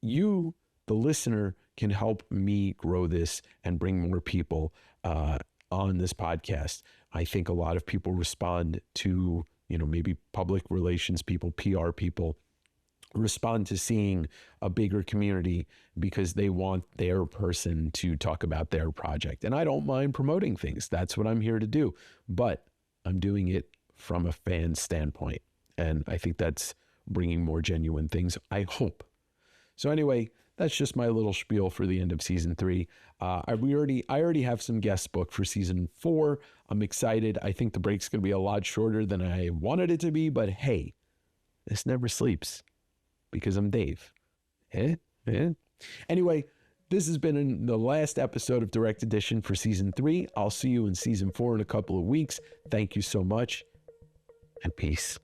you, the listener, can help me grow this and bring more people on this podcast. I think a lot of people respond to, maybe public relations people, PR people, respond to seeing a bigger community because they want their person to talk about their project. And I don't mind promoting things. That's what I'm here to do. But I'm doing it from a fan standpoint. And I think that's bringing more genuine things, I hope. So anyway, that's just my little spiel for the end of season 3. I already have some guests booked for season 4. I'm excited. I think the break's going to be a lot shorter than I wanted it to be, but hey, this never sleeps because I'm Dave. Anyway, this has been the last episode of Direct Edition for season 3. I'll see you in season 4 in a couple of weeks. Thank you so much, and peace.